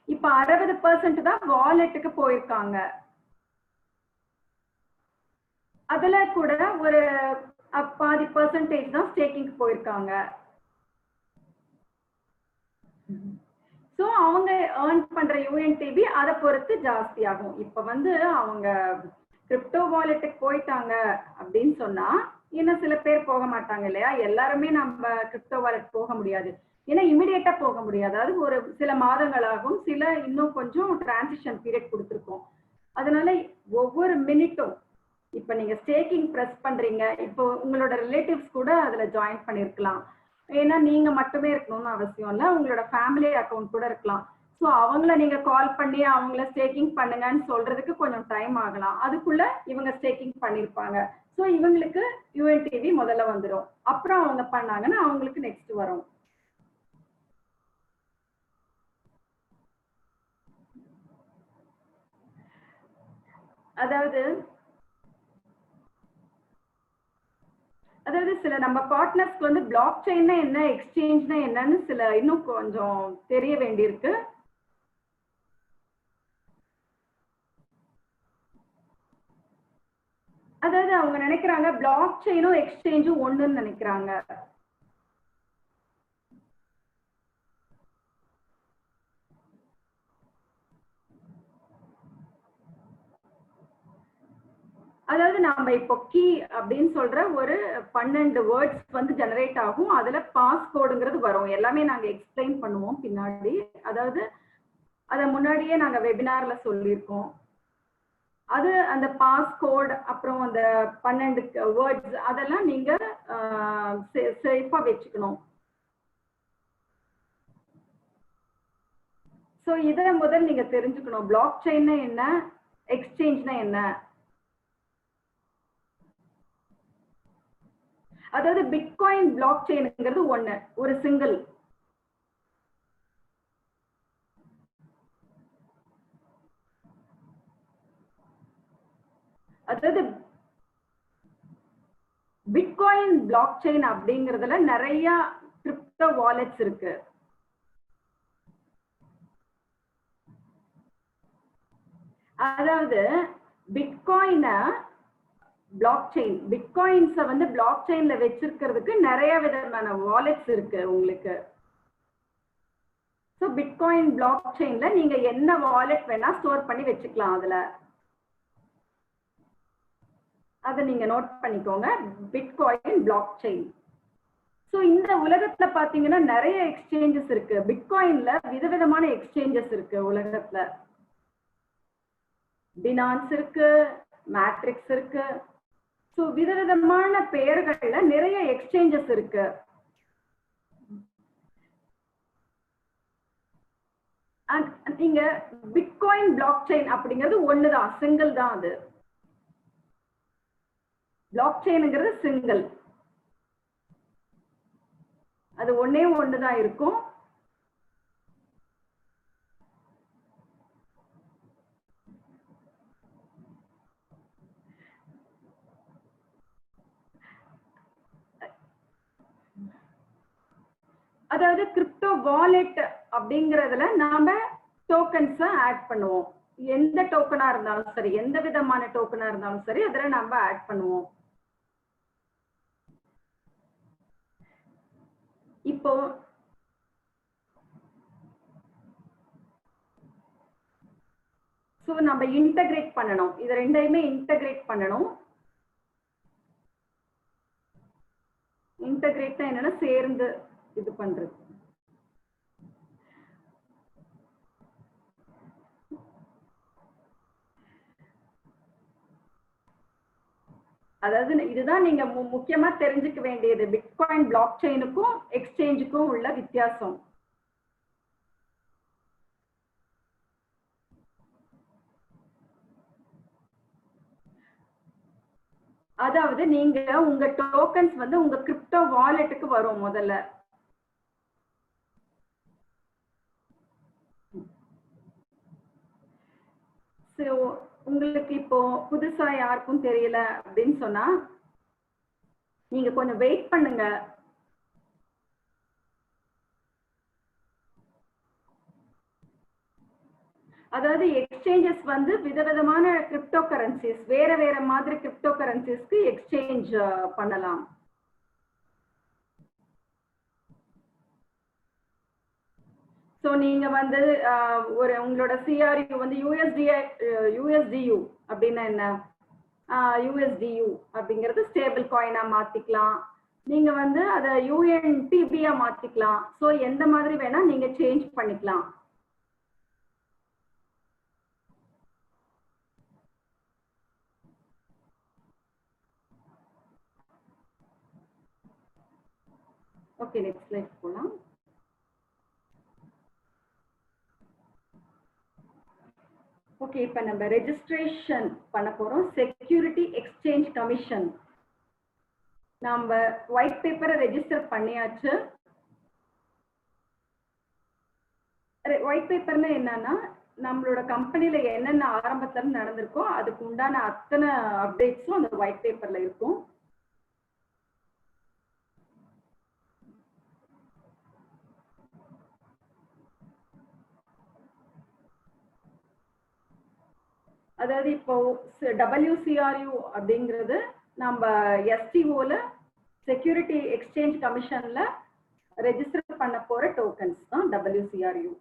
இப்ப 60% தான் வாலெட்டுக்கு போயிருக்காங்க. அதுல கூட ஒரு பாதி பெர்சன்டேஜ் தான் ஸ்டேக்கிங்க்கு போயிருக்காங்க. சோ அவங்க ஏர்ன் பண்ற UNTB அதை பொறுத்து ஜாஸ்தி ஆகும். இப்ப வந்து அவங்க கிரிப்டோ வாலெட்டுக்கு போயிட்டாங்க அப்படின்னு சொன்னா இன்னும் சில பேர் போக மாட்டாங்க இல்லையா? எல்லாருமே நம்ம கிரிப்டோ வாலெட் போக முடியாது, ஏன்னா இமிடியேட்டா போக முடியாது. அது ஒரு சில மாதங்களாகும், சில இன்னும் கொஞ்சம் டிரான்சிஷன் பீரியட் கொடுத்துருக்கோம். அதனால ஒவ்வொரு மினிட்டும் இப்ப நீங்க ஸ்டேக்கிங் பிரஸ் பண்றீங்க, இப்போ உங்களோட ரிலேட்டிவ்ஸ் கூட அதுல ஜாயின் பண்ணிருக்கலாம். ஏன்னா நீங்க மட்டுமே இருக்கணும்னு அவசியம் இல்லை, உங்களோட ஃபேமிலி அக்கௌண்ட் கூட இருக்கலாம். ஸோ அவங்கள நீங்க கால் பண்ணி அவங்கள ஸ்டேக்கிங் பண்ணுங்கன்னு சொல்றதுக்கு கொஞ்சம் டைம் ஆகலாம். அதுக்குள்ள இவங்க ஸ்டேக்கிங் பண்ணிருப்பாங்க. ஸோ இவங்களுக்கு UNTB முதல்ல வந்துடும், அப்புறம் அவங்க பண்ணாங்கன்னா அவங்களுக்கு நெக்ஸ்ட் வரும். அதாவது சில நம்ம பார்ட்னர்ஸ்க்கு வந்து பிளாக் செயின்னா என்ன, எக்ஸ்சேஞ்ச்னா என்னன்னு சில இன்னும் கொஞ்சம் தெரிய வேண்டியிருக்கு. அதாவது அவங்க நினைக்கிறாங்க பிளாக் செயினும் எக்ஸ்சேஞ்சும் ஒண்ணுன்னு நினைக்கிறாங்க. அதாவது நம்ம இப்போ கீ அப்படின்னு சொல்ற ஒரு 12 வேர்ட்ஸ் வந்து ஜெனரேட் ஆகும். அதுல பாஸ்கோடுங்கிறது வரும். எல்லாமே நாங்க எக்ஸ்பிளைன் பண்ணுவோம் பின்னாடி. அதாவது அத முன்னாடியே நாங்க வெபினார்ல சொல்லியிருக்கோம். அது அந்த பாஸ்கோட் அப்புறம் அந்த 12 வேர்ட்ஸ் அதெல்லாம் நீங்க சேஃபா வச்சுக்கணும். சோ இத முதல்ல நீங்க தெரிஞ்சுக்கணும், பிளாக் செயின்னா என்ன, எக்ஸ்சேஞ்ச்னா என்ன. அதாவது பிட்காயின் பிளாக் செயின்ங்கிறது ஒண்ணு, ஒரு சிங்கிள். அதாவது பிட்காயின் பிளாக் செயின் அப்படிங்கிறதுல நிறைய கிரிப்டோ வாலெட்ஸ் இருக்கு. அதாவது பிட்காயின பிளாக் செயின், பிட்காயின்ஸை வந்து பிளாக் செயின்ல வச்சிருக்கிறதுக்கு நிறைய விதமான வாலெட்ஸ் இருக்கு உங்களுக்கு. ஸோ பிட்காயின் பிளாக் செயின்ல நீங்க என்ன வாலெட் வேணா ஸ்டோர் பண்ணி வச்சுக்கலாம். அதுல அதை நீங்க நோட் பண்ணிக்கோங்க, பிட்காயின் பிளாக் செயின். ஸோ இந்த உலகத்துல பாத்தீங்கன்னா நிறைய எக்ஸ்சேஞ்சஸ் இருக்கு. பிட்காயின்ல விதவிதமான எக்ஸ்சேஞ்சஸ் இருக்கு உலகத்துல. பினான்ஸ் இருக்கு, மேட்ரிக்ஸ் இருக்கு. ஸோ விதவிதமான பெயர்கள்ல நிறைய எக்ஸ்சேஞ்சஸ் இருக்கு. நீங்க பிட்காயின் பிளாக் செயின் அப்படிங்கிறது ஒண்ணுதான், சிங்கிள் தான். அது பிளாக் செயின்ங்கிறது சிங்கிள், அது ஒன்னே ஒண்ணுதான் இருக்கும். அதாவது கிரிப்டோ வாலெட் அப்படிங்கறதுல நாம டோக்கன்ஸ் ஆட் பண்ணுவோம். எந்த டோக்கனா இருந்தாலும் சரி, எந்த விதமான டோக்கனா இருந்தாலும் சரி, அதுல நம்ம ஆட் பண்ணுவோம். இப்போ ஸோ நம்ம இன்டகிரேட் பண்ணணும், இது ரெண்டையுமே இன்டகிரேட் பண்ணணும். இன்டகிரேட் என்னன்னா சேர்ந்து இது பண்றது. அதாவது இதுதான் நீங்க முக்கியமா தெரிஞ்சுக்க வேண்டியது, பிட்காயின் பிளாக் செயினுக்கும் எக்ஸ்சேஞ்சுக்கும் உள்ள வித்தியாசம். அதாவது நீங்க உங்க டோக்கன்ஸ் வந்து உங்க கிரிப்டோ வாலெட்டுக்கு வரும் முதல்ல. சோ உங்களுக்கு இப்போ புதுசா யாருக்கும் தெரியல அப்படின்னு சொன்னா நீங்க கொஞ்சம் வெயிட் பண்ணுங்க. அதாவது எக்ஸ்சேஞ்சஸ் வந்து விதவிதமான கிரிப்டோ கரன்சிஸ், வேற வேற மாதிரி கிரிப்டோ கரன்சிஸ்க்கு எக்ஸ்சேஞ்ச் பண்ணலாம். ஸோ நீங்க வந்து ஒரு உங்களோட சிஆர்யூ வந்து யூஎஸ்டியூ அப்படின்னா என்ன, யூஎஸ்டியூ அப்படிங்கிறது ஸ்டேபிள் காயினா மாத்திக்கலாம். நீங்க வந்து அதை யூஎன்டிபியா மாத்திக்கலாம். ஸோ எந்த மாதிரி வேணா நீங்க சேஞ்ச் பண்ணிக்கலாம். ஓகே, நெக்ஸ்ட் ஸ்லைட் போலாம். ஓகே, இப்போ நம்ம ரெஜிஸ்ட்ரேஷன் பண்ண போறோம். செக்யூரிட்டி எக்ஸ்சேஞ்ச் கமிஷன் நம்ம ஒயிட் பேப்பரை ரெஜிஸ்டர் பண்ணியாச்சு. ஒயிட் பேப்பர்ல என்னன்னா நம்மளோட கம்பெனில என்னென்ன ஆரம்பத்துல நடந்திருக்கோ அதுக்கு உண்டான அத்தனை அப்டேட்ஸும் அந்த ஒயிட் பேப்பர்ல இருக்கும். அதாவது இப்போ WCRU அப்படிங்கிறது நம்ம STOல செக்யூரிட்டி எக்ஸ்சேஞ்ச் கமிஷன்ல ரெஜிஸ்டர் பண்ண போற டோக்கன்ஸ் தான் WCRU.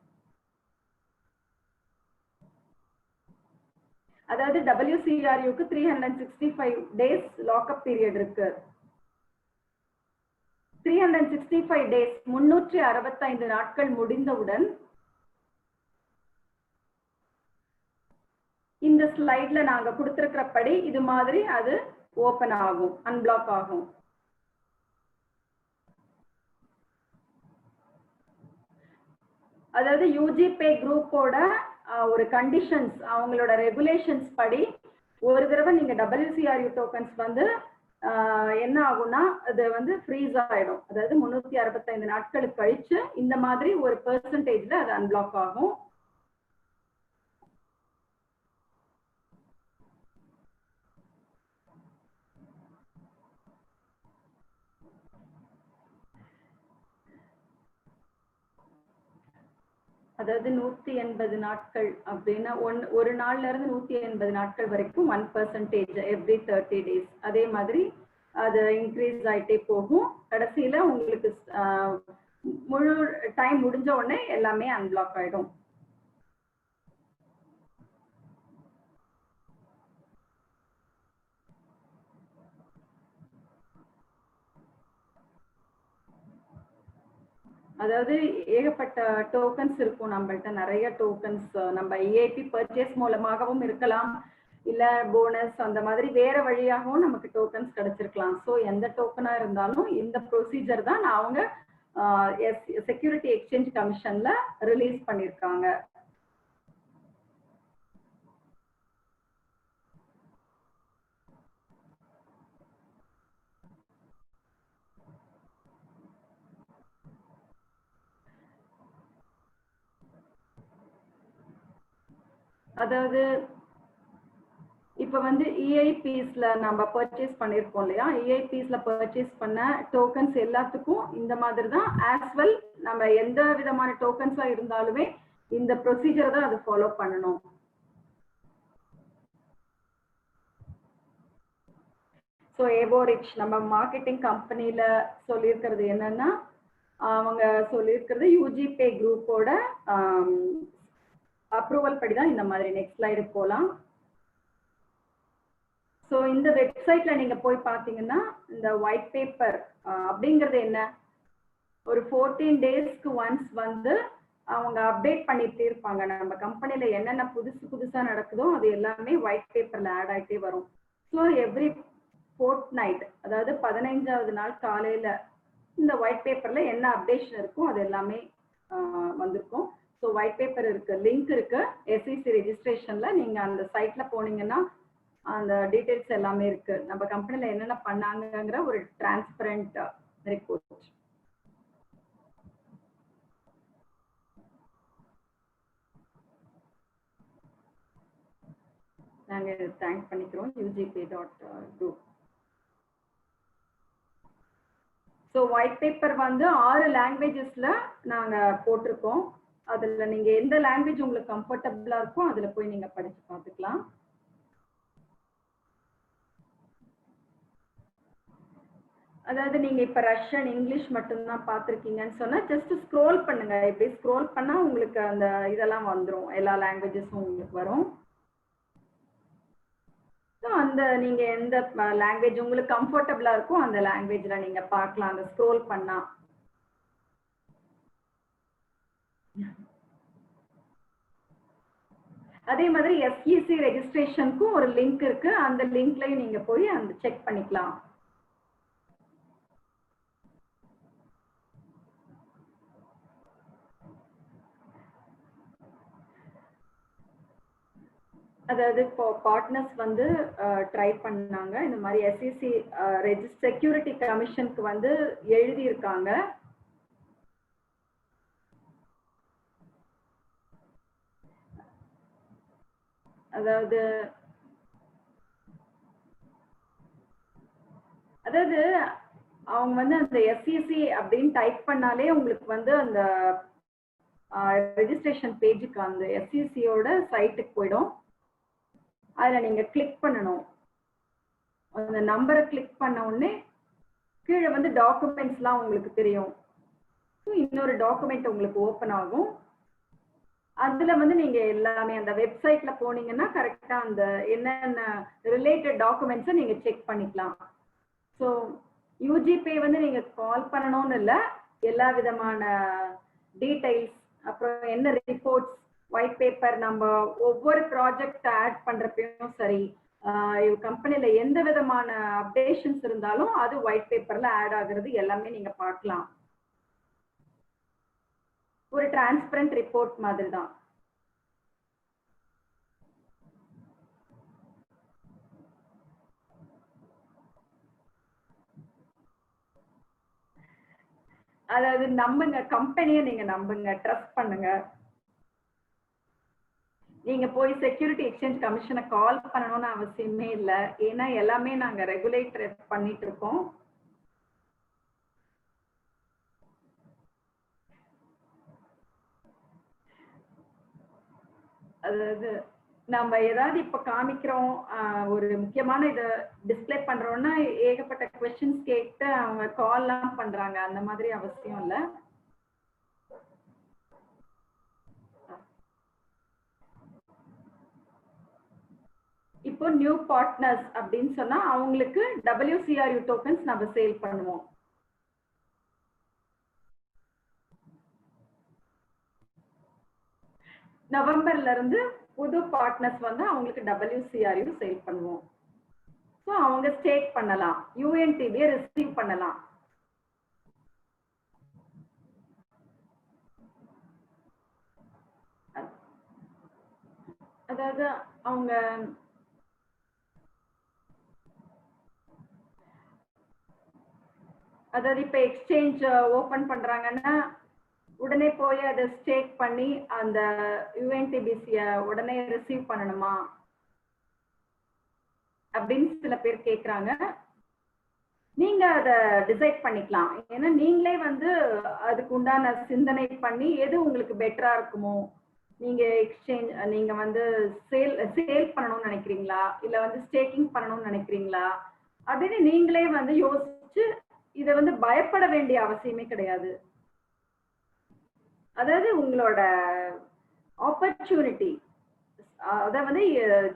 அதாவது WCRUக்கு 365 டேஸ் லாக்அப் பீரியட் இருக்கு. 365 டேஸ் 365 நாட்கள் முடிந்தவுடன் இந்த ஸ்லைட்ல நாங்க கொடுத்திருக்கிறபடி இது மாதிரி அது ஓபன் ஆகும், அன்பிளாக் ஆகும். அதாவது யூஜிபே குரூப்போட ஒரு கண்டிஷன்ஸ், அவங்களோட ரெகுலேஷன்ஸ் படி ஒரு தடவை நீங்க WCRU டோக்கன்ஸ் வந்து என்ன ஆகும்னா அது வந்து ஃப்ரீஸ் ஆயிடும். அதாவது 365 நாட்களுக்கு கழிச்சு இந்த மாதிரி ஒரு பெர்சன்டேஜ்ல அது அன்பிளாக் ஆகும். அதாவது 180 நாட்கள் அப்படின்னா ஒரு நாள்ல இருந்து 180 நாட்கள் வரைக்கும் 1% எவ்ரி 30 டேஸ். அதே மாதிரி அது இன்க்ரீஸ் ஆயிட்டே போகும். கடைசியில உங்களுக்கு முழு டைம் முடிஞ்ச உடனே எல்லாமே அன்பிளாக் ஆயிடும். அதாவது ஏகப்பட்ட டோக்கன்ஸ் இருக்கும் நம்மள்ட்ட, நிறைய டோக்கன்ஸ் நம்ம EIP பர்ச்சேஸ் மூலமாகவும் இருக்கலாம், இல்ல போனஸ் அந்த மாதிரி வேற வழியாகவும் நமக்கு டோக்கன்ஸ் கிடைச்சிருக்கலாம். ஸோ எந்த டோக்கனா இருந்தாலும் இந்த ப்ரொசீஜர் தான் அவங்க செக்யூரிட்டி எக்ஸ்சேஞ்ச் கமிஷன்ல ரிலீஸ் பண்ணிருக்காங்க. அதாவது இப்ப வந்து EIPsல நம்ம பர்ச்சேஸ் பண்ணிருக்கோம் இல்லையா, EIPsல பர்ச்சேஸ் பண்ண டோக்கன்ஸ் எல்லாத்துக்கும் இந்த மாதிரி தான். ஆஸ் வெல் நம்ம எந்த விதமான டோக்கன்ஸா இருந்தாலுமே இந்த ப்ரொசீஜர் தான் அது ஃபாலோ பண்ணணும். ஸோ ஏவோரிச் நம்ம மார்க்கெட்டிங் கம்பெனில சொல்லியிருக்கிறது என்னன்னா, அவங்க சொல்லியிருக்கிறது யூஜிபே குரூப்போட அப்ரூவல் படி தான் இந்த மாதிரி. நெக்ஸ்ட் ஸ்லைடு போலாம். ஸோ இந்த வெப்சைட்ல நீங்க போய் பார்த்தீங்கன்னா இந்த ஒயிட் பேப்பர் அப்படிங்கிறது என்ன, ஒரு 14 டேஸ்க்கு ஒன்ஸ் வந்து அவங்க அப்டேட் பண்ணிட்டே இருப்பாங்க. நம்ம கம்பெனில என்னென்ன புதுசா நடக்குதோ அது எல்லாமே ஒயிட் பேப்பர்ல ஆட் ஆகிட்டே வரும். ஸோ எவ்ரி ஃபோர்ட்நைட், அதாவது 15வது நாள் காலையில இந்த ஒயிட் பேப்பர்ல என்ன அப்டேஷன் இருக்கோ அது எல்லாமே வந்திருக்கும். ஸோ ஒயிட் பேப்பர் இருக்கு, லிங்க் இருக்கு SEC ரெஜிஸ்ட்ரேஷன்ல. நீங்க அந்த சைட்ல போனீங்கன்னா அந்த டீடைல்ஸ் எல்லாமே இருக்கு. நம்ம கம்பெனில என்னென்ன பண்ணாங்கங்கிற ஒரு டிரான்ஸ்பரண்ட் ரிப்போர்ட். நாங்க தேங்க் பண்ணிக்கிறோம் ugpay.group. ஸோ ஒயிட் பேப்பர் வந்து 6 லாங்குவேஜஸ்ல நாங்க போட்டிருக்கோம். அதுல நீங்க எந்த லாங்குவேஜ் உங்களுக்கு கம்ஃபர்டபுளா இருக்கோ அதுல போய் நீங்க படிச்சு பார்த்துக்கலாம். அதாவது நீங்க இப்ப ரஷ்யன், இங்கிலீஷ் மட்டும்தான் பார்த்துருக்கீங்கன்னு சொன்னா ஜஸ்ட் ஸ்க்ரோல் பண்ணுங்க. இப்படி ஸ்க்ரோல் பண்ணா உங்களுக்கு அந்த இதெல்லாம் வந்துடும், எல்லா லாங்குவேஜஸும் உங்களுக்கு வரும். அந்த நீங்க எந்த லாங்குவேஜ் உங்களுக்கு கம்ஃபர்டபுளா இருக்கோ அந்த லாங்குவேஜ்ல நீங்க பார்க்கலாம் அந்த ஸ்க்ரோல் பண்ணா. அதே மாதிரி SEC ரெஜிஸ்ட்ரேஷனுக்கும் ஒரு லிங்க் இருக்கு, அந்த லிங்க்லயும் நீங்க போய் அந்த செக் பண்ணிக்கலாம். அதாவது இப்போ பார்ட்னர்ஸ் வந்து ட்ரை பண்ணாங்க இந்த மாதிரி SEC செக்யூரிட்டி கமிஷனுக்கு வந்து எழுதி இருக்காங்க. அதாவது அவங்க வந்து அந்த SEC அப்படின்னு டைப் பண்ணாலே உங்களுக்கு வந்து அந்த ரெஜிஸ்ட்ரேஷன் பேஜுக்கு அந்த SEC-யோட சைட்டுக்கு போயிடும். அதுல நீங்க கிளிக் பண்ணணும். அந்த நம்பரை கிளிக் பண்ண உடனே கீழே வந்து டாக்குமெண்ட்ஸ்லாம் உங்களுக்கு தெரியும். இன்னொரு டாக்குமெண்ட் உங்களுக்கு ஓப்பன் ஆகும். அதுல வந்து நீங்க எல்லாமே அந்த வெப்சைட்ல போனீங்கன்னா கரெக்டா அந்த என்னென்ன ரிலேட்டட் டாக்குமெண்ட்ஸை நீங்க செக் பண்ணிக்கலாம். ஸோ UGPay வந்து நீங்க கால் பண்ணணும்னு இல்லை, எல்லா விதமான டீடைல்ஸ், அப்புறம் என்ன ரிப்போர்ட்ஸ், ஒயிட் பேப்பர், நம்ம ஒவ்வொரு ப்ராஜெக்ட் ஆட் பண்றப்பையும் சரி, கம்பெனில எந்த விதமான அப்டேஷன்ஸ் இருந்தாலும் அது ஒயிட் பேப்பர்ல ஆட் ஆகுறது எல்லாமே நீங்க பார்க்கலாம். ஒரு டிரான்ஸ்பரண்ட் ரிப்போர்ட் மாதிரி தான். அதாவது நம்புங்க, கம்பெனியை நீங்க நம்புங்க, ட்ரஸ்ட் பண்ணுங்க. நீங்க போய் செக்யூரிட்டி எக்ஸ்சேஞ்ச் கமிஷனை கால் பண்ணணும்னு அவசியமே இல்லை, ஏன்னா எல்லாமே நாங்க ரெகுலேட்டர் பண்ணிட்டு இருக்கோம். அதாவது நம்ம ஏதாவது இப்ப காமிக்கிறோம், ஒரு முக்கியமான இதை டிஸ்பிளே பண்றோம்னா ஏகப்பட்ட கொஸ்டின்ஸ் கேட்டு அவங்க கால் எல்லாம் பண்றாங்க, அந்த மாதிரி அவசியம் இல்லை. இப்போ நியூ பார்ட்னர்ஸ் அப்படின்னு சொன்னா அவங்களுக்கு WCRU டோக்கன்ஸ் நம்ம சேல் பண்ணுவோம். நவம்பர்ல இருந்து புது பார்ட்னர்ஸ் வந்து அவங்களுக்கு WCRU சேல் பண்ணுவோம். ஸோ அவங்க ஸ்டேக் பண்ணலாம், UNTB ரிசீவ் பண்ணலாம். அதாவது அவங்க இப்ப எக்ஸ்சேஞ்ச் ஓபன் பண்றாங்கன்னா உடனே போய் அதை ஸ்டேக் பண்ணி அந்த UNTBC-ய உடனே ரிசீவ் பண்ணணுமா அப்படின்னு சில பேர் கேக்குறாங்க. நீங்க அதை டிசைட் பண்ணிக்கலாம், ஏன்னா நீங்களே வந்து அதுக்கு உண்டான சிந்தனை பண்ணி எது உங்களுக்கு பெட்டரா இருக்குமோ, நீங்க எக்ஸ்சேஞ்ச் நீங்க வந்து சேல் பண்ணணும்னு நினைக்கிறீங்களா, இல்ல வந்து ஸ்டேக்கிங் பண்ணணும்னு நினைக்கிறீங்களா அப்படின்னு நீங்களே வந்து யோசிச்சு, இதை வந்து பயப்பட வேண்டிய அவசியமே கிடையாது. அதாவது உங்களோட ஆப்பர்ச்சுனிட்டி அத வந்து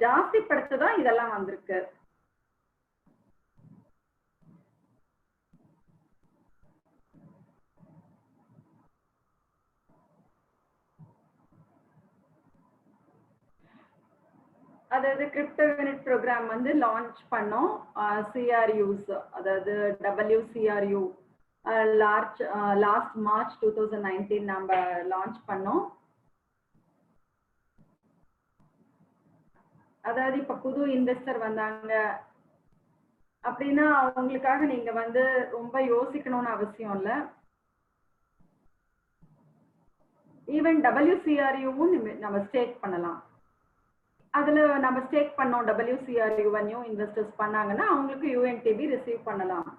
ஜாஸ்தி படுத்ததான் இதெல்லாம் வந்திருக்கு. அதாவது கிரிப்டோ யூனிட் ப்ரோக்ராம் வந்து லான்ச் பண்ணோம். சிஆர்யூஸ் அதாவது WCRU லாஸ்ட் மார்ச் 2019 நம்ம லான்ச் பண்ணோம். அதாவது இப்ப புது இன்வெஸ்டர் வந்தாங்க அப்படின்னா அவங்களுக்காக நீங்க வந்து ரொம்ப யோசிக்கணும்னு அவசியம் இல்லை. ஈவன் WCRUவும் நம்ம ஸ்டேக் பண்ணலாம். அதுல நம்ம ஸ்டேக் பண்ணோம் WCRU நியூ இன்வெஸ்டர்ஸ் பண்ணாங்கன்னா அவங்களுக்கு UNTB ரிசீவ் பண்ணலாம்.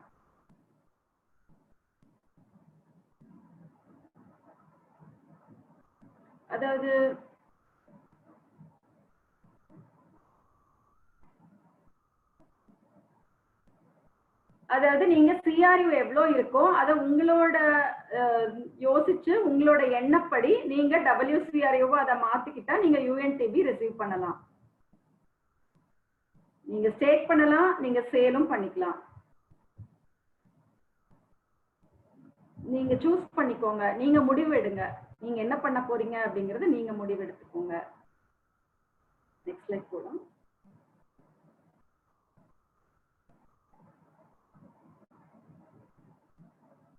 அதாவது நீங்க CRU எவ்வளவு இருக்கோ அதை உங்களோட யோசிச்சு உங்களோட எண்ணப்படி நீங்க WCRU அதை மாத்திக்கிட்டா நீங்க UNTB ரிசீவ் பண்ணலாம். நீங்க ஸ்டேக் பண்ணலாம், நீங்க சேலும் பண்ணிக்கலாம். நீங்க சூஸ் பண்ணிக்கோங்க, நீங்க முடிவு எடுங்க, நீங்க என்ன பண்ண போறீங்க அப்படிங்கறது நீங்க முடிவு எடுத்துக்கோங்க. நெக்ஸ்ட் ஸ்லைட் போலாம்.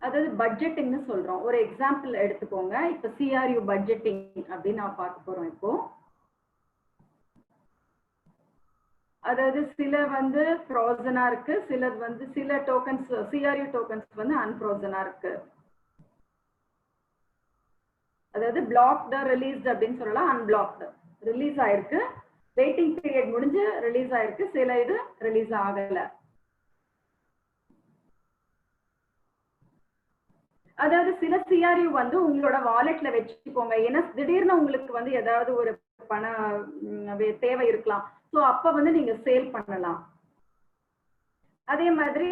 அதாவது பட்ஜெட்டிங்னு சொல்றோம். ஒரு எக்ஸாம்பிள் எடுத்துக்கோங்க. இப்ப CRU பட்ஜெட்டிங் அப்படின்னு நான் பார்க்க போறோம். இப்போ அதாவது சில வந்து ஃப்ரோசனா இருக்கு, சிலது வந்து சில டோக்கன்ஸ் CRU டோக்கன்ஸ் வந்து அன்ஃப்ரோசனா இருக்கு. அதாவது பிளாக்டு ரிலீஸ்டு அப்படின்னு சொல்லலாம், அன்பிளாக்டு ரிலீஸ் ஆயிருக்கு, வெயிட்டிங் பீரியட் முடிஞ்சு ரிலீஸ் ஆயிருக்கு, சில இது ரிலீஸ் ஆகல. அதாவது சில CRU வந்து உங்களோட வாலெட்ல வச்சுக்கோங்க. ஏன்னா திடீர்னு உங்களுக்கு வந்து ஏதாவது ஒரு பண தேவை இருக்கலாம். ஸோ அப்ப வந்து நீங்க சேல் பண்ணலாம். அதே மாதிரி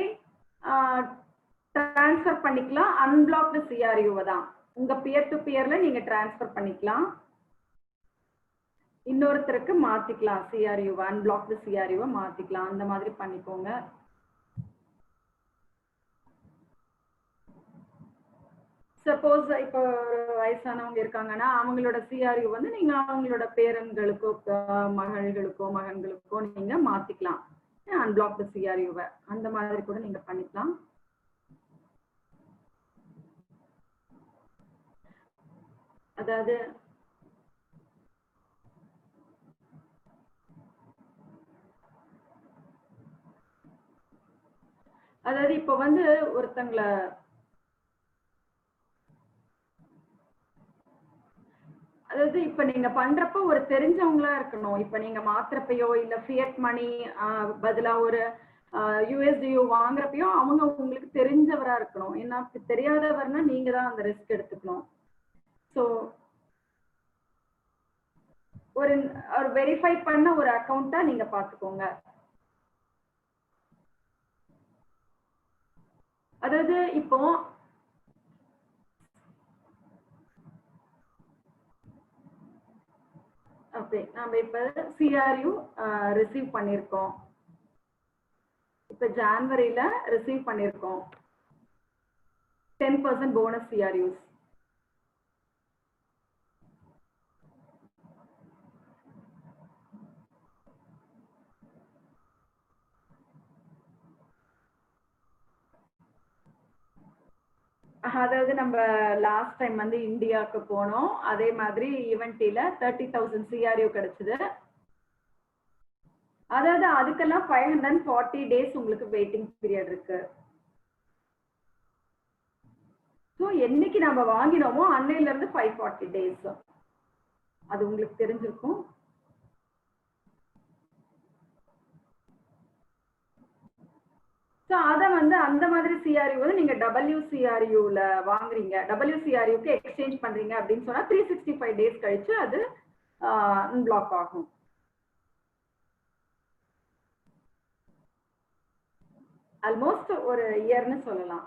டிரான்ஸ்ஃபர் பண்ணிக்கலாம். அன்பிளாக்டு CRU தான் உங்க பியர் டு பியர்ல நீங்க டிரான்ஸ்ஃபர் பண்ணிக்கலாம், இன்னொருத்தருக்கு மாத்திக்கலாம். CRU அன்பிளாக்டு CRU மாத்திக்கலாம், அந்த மாதிரி பண்ணிக்கோங்க. சப்போஸ் இப்போ வயசானவங்க இருக்காங்கன்னா அவங்களோட CRU வந்து நீங்க அவங்களோட பேரன்களுக்கோ மகள்களுக்கோ மகன்களுக்கோ நீங்க மாத்திக்கலாம். அன்பிளாக்டு CRU அந்த மாதிரி கூட நீங்க பண்ணிக்கலாம். அதாவது இப்போ வந்து ஒருத்தங்களை அதாவது இப்ப நீங்க பண்றப்ப ஒரு தெரிஞ்சவங்களா இருக்கணும். இப்ப நீங்க மாத்திரப்பையோ இல்ல ஃபியட் மணி பதிலா ஒரு USDU வாங்குறப்பையோ அவங்க உங்களுக்கு தெரிஞ்சவரா இருக்கணும். ஏன்னா தெரியாதவர்னா நீங்க தான் அந்த ரிஸ்க் எடுத்துக்கணும். ஸோ ஒரு வெரிஃபை பண்ண ஒரு அக்கௌண்டா நீங்க பாத்துக்கோங்க. அதாவது இப்போ ஓகே, நாம இப்ப CRU ரிசீவ் பண்ணிருக்கோம். இப்ப ஜான்வரியில ரிசீவ் பண்ணிருக்கோம் 10% போனஸ் CRUs. அதாவது நம்ம லாஸ்ட் டைம் வந்து இந்தியாவுக்கு போனோம். அதே மாதிரி ஈவென்ட்ல 30,000 CRU கிடைச்சது. அதாவது அதுக்கெல்லாம் 540 டேஸ் உங்களுக்கு வெயிட்டிங் பீரியட் இருக்கு. ஸோ என்னைக்கு நம்ம வாங்கினோமோ அன்னையில இருந்து 540 டேஸ் அது உங்களுக்கு தெரிஞ்சிருக்கும். ஸோ அதை வந்து அந்த மாதிரி CRU வந்து நீங்க WCRUல வாங்குறீங்க, WCRUக்கு எக்ஸ்சேஞ்ச் பண்றீங்க அப்படின்னு சொன்னா 365 டேஸ் கழிச்சு அது அன்பிளாக் ஆகும். ஆல்மோஸ்ட் ஒரு இயர்னு சொல்லலாம்.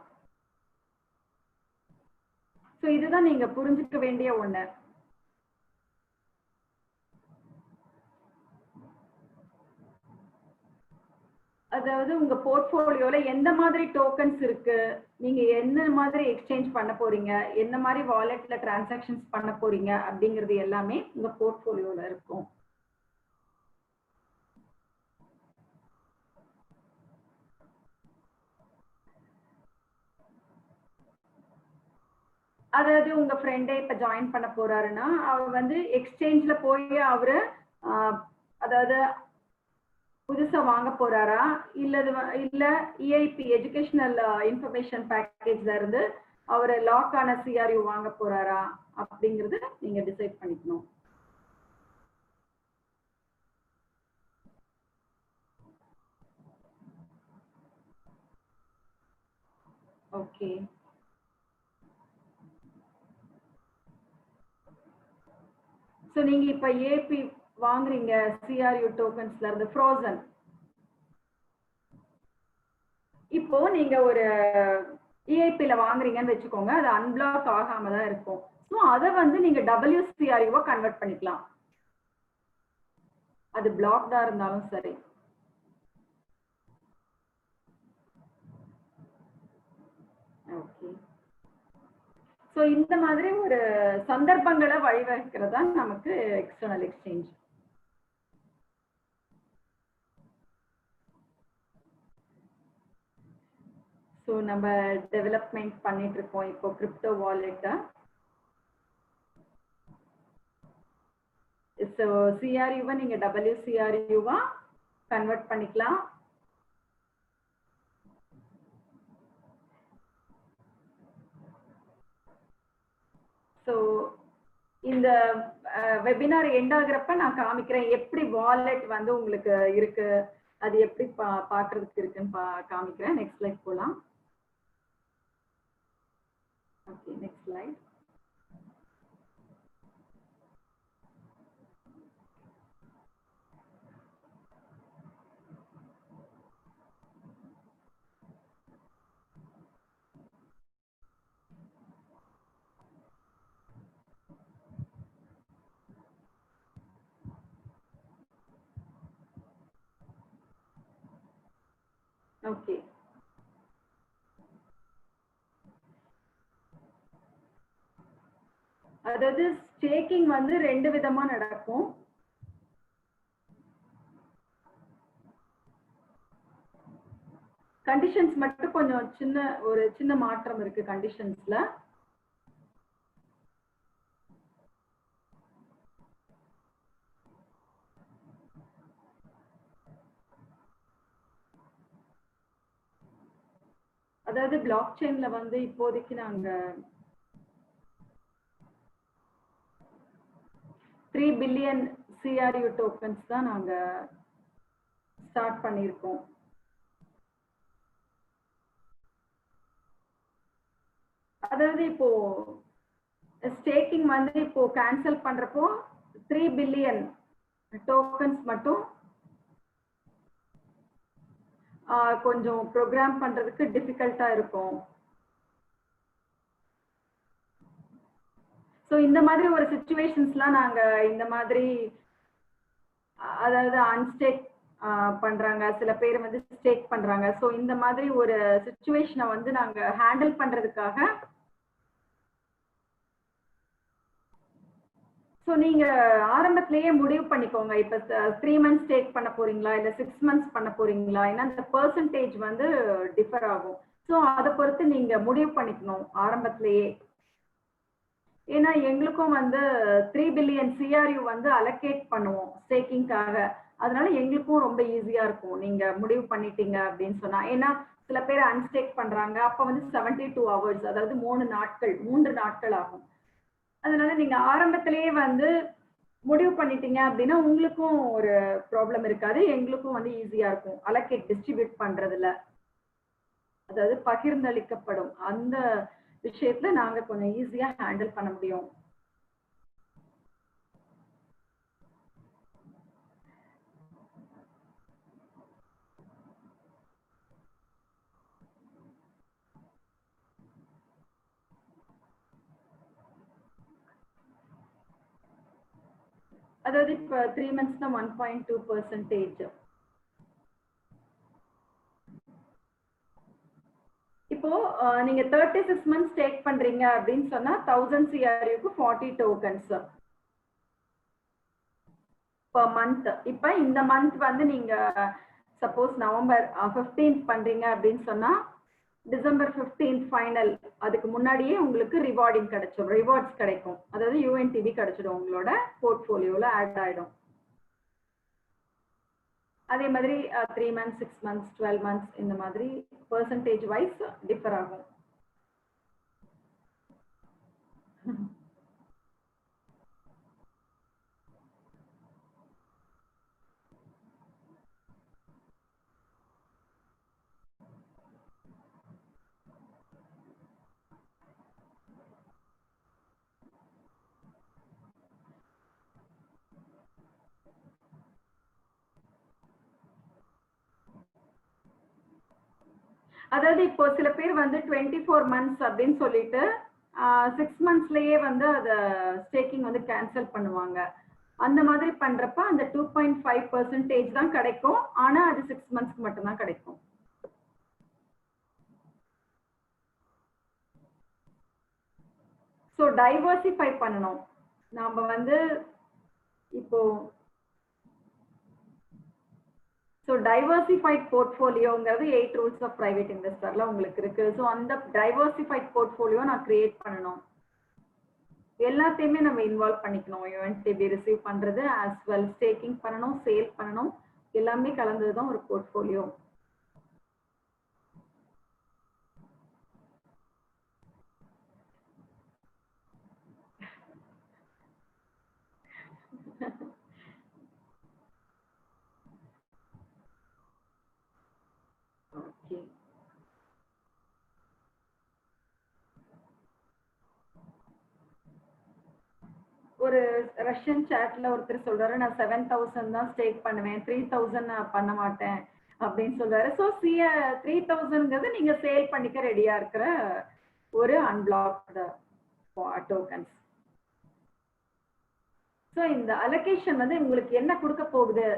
ஸோ இதுதான் நீங்க புரிஞ்சுக்க வேண்டிய ஒண்ணு. அதாவது உங்க போர்ட்ஃபோலியோல எந்த மாதிரி டோக்கன்ஸ் இருக்கு, நீங்க என்ன மாதிரி எக்ஸ்சேஞ்ச் பண்ண போறீங்க, என்ன மாதிரி வாலெட்ல டிரான்சாக்ஷன்ஸ் பண்ண போறீங்க அப்படிங்கிறது எல்லாமே உங்க போர்ட்ஃபோலியோல இருக்கும். அதாவது உங்க ஃப்ரெண்டே இப்ப ஜாயின் பண்ண போறாருன்னா அவர் வந்து எக்ஸ்சேஞ்ச்ல போய் அவரு அதாவது புதுசா வாங்க போறாரா இல்ல இஐபி எஜுகேஷனல் இன்ஃபர்மேஷன் பேக்கேஜ்ல இருந்து அவர் லாக் ஆன சிஆர்யூ வாங்க போறாரா அப்படிங்கறது நீங்க டிசைட் பண்ணிக்கணும். ஓகே. சோ நீங்க இப்ப ஏபி வாங்குறீங்க சிஆர்யூ டோக்கன்ஸ்ல இருந்து ஃப்ரோசன். இப்போ நீங்க ஒரு இஐபில வாங்குறீங்கன்னு வச்சுக்கோங்க, அது அன்பிளாக் ஆகாம தான் இருக்கும். ஸோ அதை வந்து நீங்க டபிள்யூசிஆர்யூவா கன்வெர்ட் பண்ணிக்கலாம், அது பிளாக்டா இருந்தாலும் சரி. ஓகே. ஸோ இந்த மாதிரி ஒரு சந்தர்ப்பங்களை வழிவகுக்கிறது தான் நமக்கு எக்ஸ்டர்னல் எக்ஸ்சேஞ்ச். ஸோ நம்ம டெவலப்மெண்ட் பண்ணிட்டு இருக்கோம் இப்போ கிரிப்டோ வாலெட்டை. ஸோ சிஆர்யூவை நீங்க டபிள்யூசிஆர்யூவா கன்வெர்ட் பண்ணிக்கலாம். ஸோ இந்த வெபினார் எண்ட் ஆகுறப்ப நான் காமிக்கிறேன் எப்படி வாலெட் வந்து உங்களுக்கு இருக்கு, அது எப்படி பாக்குறதுக்கு இருக்குன்னு காமிக்கிறேன். நெக்ஸ்ட் ஸ்லைட் போலாம். Okay, next slide. ஓகே. அதாவது ஸ்டேக்கிங் வந்து ரெண்டு விதமா நடக்கும். கண்டிஷன்ஸ் மட்டும் கொஞ்சம் சின்ன மாற்றம் இருக்கு கண்டிஷன்ஸ்ல. அதாவது பிளாக் செயின்ல வந்து இப்போதைக்கு நாங்க 3 பில்லியன் சிஆர்யூ டோக்கன்ஸ் தான் நாங்க ஸ்டார்ட் பண்ணியிருக்கோம். அதாவது இப்போ ஸ்டேக்கிங் வந்து இப்போ கேன்சல் பண்றப்போ 3 பில்லியன் டோக்கன்ஸ் மட்டும் கொஞ்சம் ப்ரோக்ராம் பண்றதுக்கு டிஃபிகல்ட்டா இருக்கும். ஸோ இந்த மாதிரி ஒரு சிச்சுவேஷன்ஸ்லாம் நாங்க இந்த மாதிரி அதாவது அன்ஸ்டேக் பண்றாங்க, சில பேர் வந்து ஸ்டேக் பண்றாங்க. ஸோ இந்த மாதிரி ஒரு சிச்சுவேஷனை வந்து நாங்க ஹேண்டில் பண்றதுக்காக ஸோ நீங்க ஆரம்பத்திலேயே முடிவு பண்ணிக்கோங்க, இப்ப 3 months ஸ்டேக் பண்ண போறீங்களா இல்ல 6 months பண்ண போறீங்களா, ஏன்னா அந்த பெர்சன்டேஜ் வந்து டிஃபர் ஆகும். ஸோ அதை பொறுத்து நீங்க முடிவு பண்ணிக்கணும் ஆரம்பத்திலேயே. ஏன்னா எங்களுக்கும் வந்து 3 பில்லியன் சிஆர்யூ வந்து அலோகேட் பண்ணுவோம் ஸ்டேக்கிங்காக. அதனால எங்களுக்கும் ரொம்ப ஈஸியா இருக்கும் நீங்க முடிவு பண்ணிட்டீங்க அப்படின்னு சொன்னா. ஏன்னா சில பேர் அன்ஸ்டேக் பண்றாங்க, அப்ப வந்து 72 hours, அதாவது 3 நாட்கள் ஆகும். அதனால நீங்க ஆரம்பத்திலேயே வந்து முடிவு பண்ணிட்டீங்க அப்படின்னா உங்களுக்கும் ஒரு ப்ராப்ளம் இருக்காது, எங்களுக்கும் வந்து ஈஸியா இருக்கும் அலோகேட் டிஸ்ட்ரிபியூட் பண்றதுல. அதாவது பகிர்ந்தளிக்கப்படும் அந்த விஷயத்துல நாங்க கொஞ்சம் ஈஸியா ஹேண்டில் பண்ண முடியும். அதாவது இப்ப 3 months 1.2%. இப்போ நீங்க 36 months டேக் பண்றீங்க அப்படின்னு சொன்னா 1000 CRUக்கு 40 tokens per month. இப்ப இந்த மந்த் வந்து நீங்க சப்போஸ் நவம்பர் 15th பண்றீங்க அப்படின்னு சொன்னா டிசம்பர் 15th ஃபைனல் அதுக்கு முன்னாடியே உங்களுக்கு ரிவார்டிங் கிடைச்சிடும், ரிவார்ட்ஸ் கிடைக்கும். அதாவது UNTB கிடைச்சிடும், உங்களோட போர்ட்ஃபோலியோல ஆட் ஆயிடும். அதே மாதிரி 3 months 6 months 12 months இந்த மாதிரி பெர்சன்டேஜ் வைஸ் டிஃபர் ஆகும். அதாவது இப்போ சில பேர் வந்து 24 months அப்படின்னு சொல்லிட்டு 6 monthsலயே வந்து அத ஸ்டேக்கிங் வந்து கேன்சல் பண்ணுவாங்க. அந்த மாதிரி பண்றப்ப அந்த 2.5% தான் கிடைக்கும். ஆனா அது 6 monthsக்கு மட்டும் தான் கிடைக்கும். ஸோ டைவர்சிஃபை பண்ணணும். நாம வந்து இப்போ ஸோ டைவர்சிஃபைட் போர்ட்ஃபோலியோங்கிறது 8 ரூல்ஸ் ஆஃப் பிரைவேட் இன்வெஸ்டர்ல உங்களுக்கு இருக்கு. ஸோ அந்த டைவர்சிஃபைட் போர்ட்ஃபோலியோ நான் கிரியேட் பண்ணணும். எல்லாத்தையுமே நம்ம இன்வால்வ் பண்ணிக்கணும். UNTB ரிசீவ் பண்றது ஆஸ் வெல் ஸ்டேக்கிங் பண்ணணும், சேல் பண்ணணும், எல்லாமே கலந்தது தான் ஒரு போர்ட்ஃபோலியோ. ஓகே, ஒரு ரஷ்யன் சாட்ல ஒருத்தர் சொல்றாரு, நான் 7000 தான் ஸ்டேக் பண்ணுவேன், 3000 நான் பண்ண மாட்டேன் அப்படின்னு சொல்றாரு. ஸோ 3000ங்கிறது நீங்க சேல் பண்ணிக்க ரெடியா இருக்கிற ஒரு அன்பிளாக்டு டோக்கன்ஸ். ஸோ இந்த அலோகேஷன் வந்து உங்களுக்கு என்ன கொடுக்க போகுது?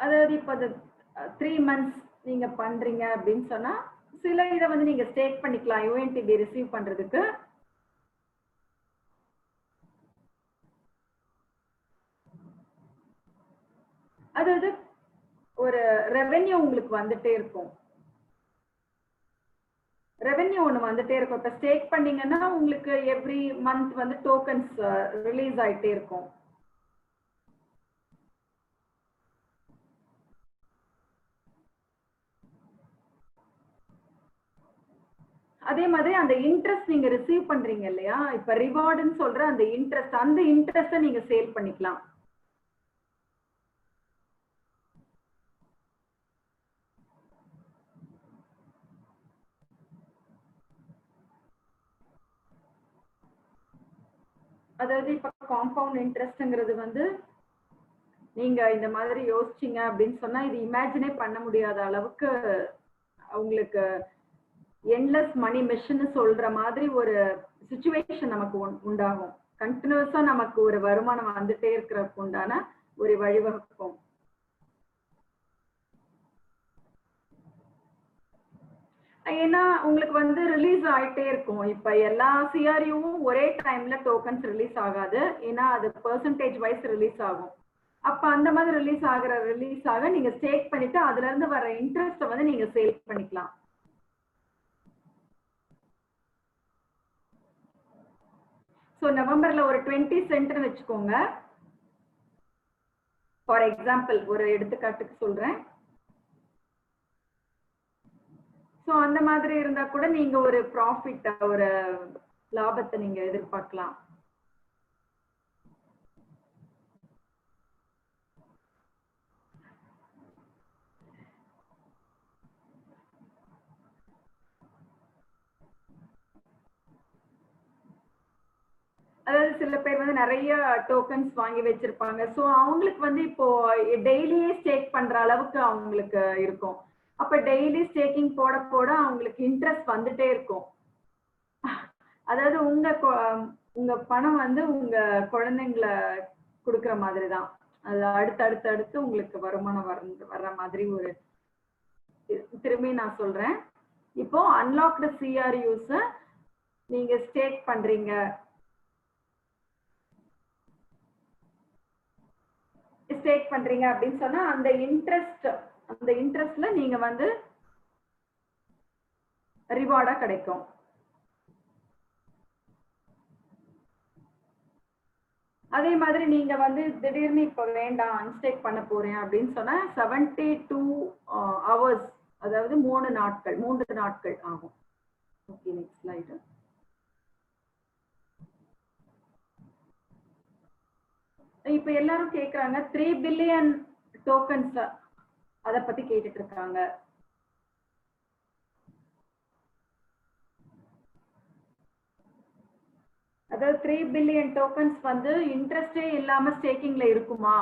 அதாவது இப்போ 3 months நீங்க பண்றீங்க அப்படின்னு சொன்னா சில இதை வந்து நீங்க ஸ்டேக் பண்ணிக்கலாம் UNTB ரிசீவ் பண்றதுக்கு. அதாவது ஒரு ரெவென்யூ உங்களுக்கு வந்துட்டே இருக்கும், ரெவென்யூ ஒன்று வந்துட்டே இருக்கும். இப்போ ஸ்டேக் பண்ணீங்கன்னா உங்களுக்கு எவ்ரி மந்த் வந்து டோக்கன்ஸ் ரிலீஸ் ஆயிட்டே இருக்கும். அதே மாதிரி அந்த இன்ட்ரெஸ்ட் நீங்க ரிசீவ் பண்றீங்க இல்லையா, இப்ப ரிவார்டுன்னு சொல்ற அந்த இன்ட்ரெஸ்ட், அந்த இன்ட்ரெஸ்ட்டை நீங்க சேல் பண்ணிக்கலாம். அதாவது இப்ப காம்பவுண்ட் இன்ட்ரெஸ்ட்ங்கிறது வந்து நீங்க இந்த மாதிரி யோசிச்சீங்க அப்படின்னு சொன்னா இது இமேஜினே பண்ண முடியாத அளவுக்கு உங்களுக்கு என்லெஸ் மணி மெஷின் சொல்ற மாதிரி ஒரு சிச்சுவேஷன் நமக்கு உண்டாகும். கண்டினியூஸா நமக்கு ஒரு வருமானம் வந்துட்டே இருக்கிறதுக்கு உண்டான ஒரு வழிவகுக்கும். ஏன்னா உங்களுக்கு வந்து ரிலீஸ் ஆயிட்டே இருக்கும். இப்ப எல்லா CRUவும் ஒரே டைம்ல டோக்கன்ஸ் ரிலீஸ் ஆகாது, ஏன்னா அது பெர்சன்டேஜ் வைஸ் ரிலீஸ் ஆகும். அப்ப அந்த மாதிரி ரிலீஸ் ஆக நீங்க ஸ்டேக் பண்ணிட்டு அதுல இருந்து வர இன்ட்ரெஸ்ட் வந்து நீங்க சேல் பண்ணிக்கலாம். ஸோ நவம்பர்ல ஒரு 20 சென்ட்னு வச்சுக்கோங்க. ஃபார் எக்ஸாம்பிள் ஒரு எடுத்துக்காட்டுக்கு சொல்றேன். ஸோ அந்த மாதிரி இருந்தா கூட நீங்க ஒரு ப்ராஃபிட், ஒரு லாபத்தை நீங்க எதிர்பார்க்கலாம். அதாவது சில பேர் வந்து நிறைய டோக்கன்ஸ் வாங்கி வச்சிருப்பாங்க. ஸோ அவங்களுக்கு வந்து இப்போ டெய்லியே ஸ்டேக் பண்ற அளவுக்கு அவங்களுக்கு இருக்கும். அப்ப டெய்லி ஸ்டேக்கிங் போட போட அவங்களுக்கு இன்ட்ரெஸ்ட் வந்துட்டே இருக்கும். அதாவது உங்க பணம் வந்து உங்க குழந்தைங்களை கொடுக்குற மாதிரி தான். அது அடுத்து உங்களுக்கு வருமானம் வர்ற மாதிரி ஒரு திரும்பி நான் சொல்றேன். இப்போ அன்லாக்டு சிஆர்யூஸ் நீங்க ஸ்டேக் பண்றீங்க, அப்படின்னு சொன்னா அந்த இன்ட்ரெஸ்ட்ல நீங்க வந்து ரிவார்டா கிடைக்கும். அதே மாதிரி நீங்க வந்து திடீர்னு இப்ப வேண்டாம் அன்ஸ்டேக் பண்ண போறேன் அப்படின்னு சொன்னா 72 hours, அதாவது 3 நாட்கள் ஆகும். Okay, next slide. இப்ப எல்லாரும் கேக்குறாங்க 3 பில்லியன் டோக்கன்ஸ், அத பத்தி கேட்டுட்டு இருக்காங்க. அதாவது 3 பில்லியன் டோக்கன்ஸ் வந்து இன்ட்ரெஸ்டே இல்லாம ஸ்டேக்கிங்ல இருக்குமா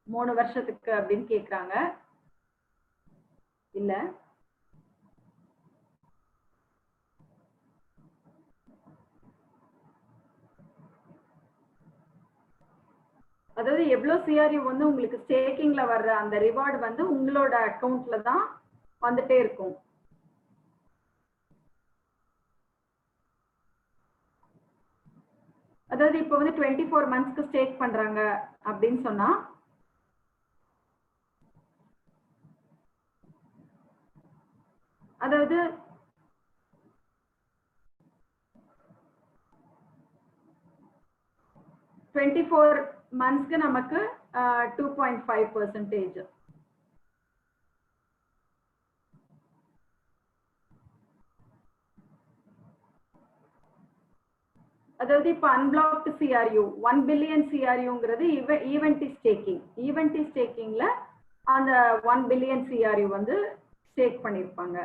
3 வருஷத்துக்கு அப்படின்னு கேக்குறாங்க. இல்ல, அதாவது எவ்வளவு சிஆர்யூ வந்து உங்களுக்கு ஸ்டேக்கிங்ல வர்ற அந்த ரிவார்டு வந்து உங்களோட அக்கவுண்ட்ல தான் வந்துட்டே இருக்கும். அதாவது இப்போ வந்து 24 மந்த்ஸ்க்கு ஸ்டேக் பண்றாங்க அப்படின்னு சொன்னா அதாவது 24 மந்த்ஸ்க்கு நமக்கு 2.5%. அதாவது இப்ப அன்பிளாக்டு சிஆர்யூ 1 பில்லியன் சிஆர்யூங்கிறது ஈவென்டி ஸ்டேக்கிங்ல அந்த 1 பில்லியன் சிஆர்யூ வந்து ஸ்டேக் பண்ணிருப்பாங்க.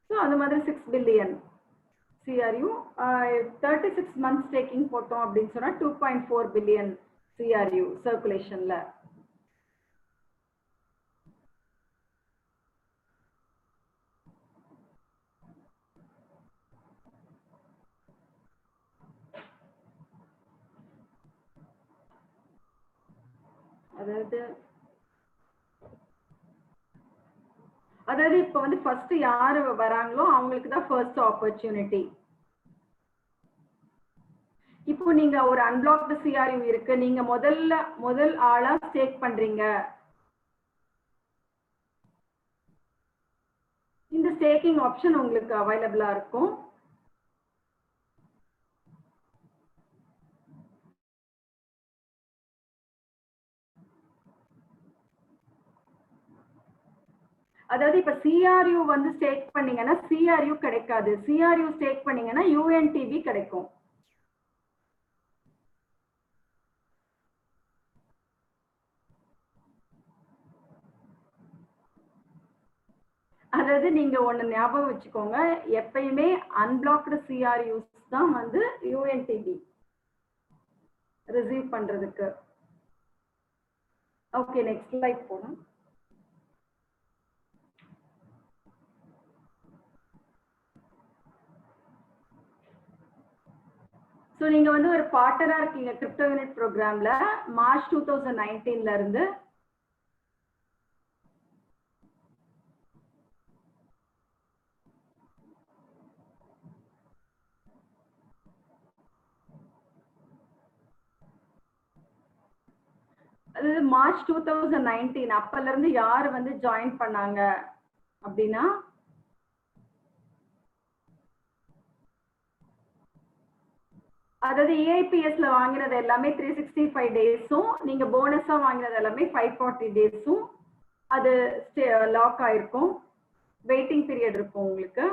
ஸோ அந்த மாதிரி 6 பில்லியன் சிஆர்யூ 36 மந்த்ஸ் ஸ்டேக்கிங் போட்டோம் அப்படின்னு சொன்னா 2.4 பில்லியன் சிஆர்யூ சர்க்குலேஷன்ல. அதாவது இப்ப வந்து ஃபர்ஸ்ட் யாரு வராங்களோ அவங்களுக்கு தான் ஃபர்ஸ்ட் ஆப்பர்ச்சுனிட்டி. இப்போ நீங்க ஒரு அன்பிளாக்டு சிஆர்யூ இருக்கு, நீங்க முதல் ஆளா ஸ்டேக் பண்றீங்க, இந்த ஸ்டேக்கிங் ஆப்ஷன் உங்களுக்கு அவைலபிளா இருக்கும். அதாவது இப்ப சிஆர்யூ வந்து ஸ்டேக் பண்ணீங்கன்னா சிஆர்யூ கிடைக்காது, சிஆர்யூ ஸ்டேக் பண்ணீங்கன்னா யூஎன்டிபி கிடைக்கும். அதாவது நீங்க ஒண்ணு ஞாபகம் வச்சுக்கோங்க, எப்பயுமே அன்பிளாக்டு சிஆர்யூஸ் தான் வந்து யூஎன்டிபி ரிசீவ் பண்றதுக்கு. ஓகே, நெக்ஸ்ட் ஸ்லைட் போலாம். ஸோ நீங்க வந்து ஒரு பார்ட்னரா இருக்கீங்க கிரிப்டோ யூனிட் ப்ரோக்ராம்ல மார்ச் 2019ல இருந்து. அது மார்ச் 2019 அப்பல இருந்து யாரு வந்து ஜாயின் பண்ணாங்க அப்படின்னா அதாவது ஏஐபிஎஸ்ல வாங்கினது எல்லாமே 365 டேஸும், நீங்க போனஸா வாங்கினது எல்லாமே 540 டேஸும் அது லாக் ஆயிருக்கும். வெயிட்டிங் பீரியட் இருக்கும் உங்களுக்கு.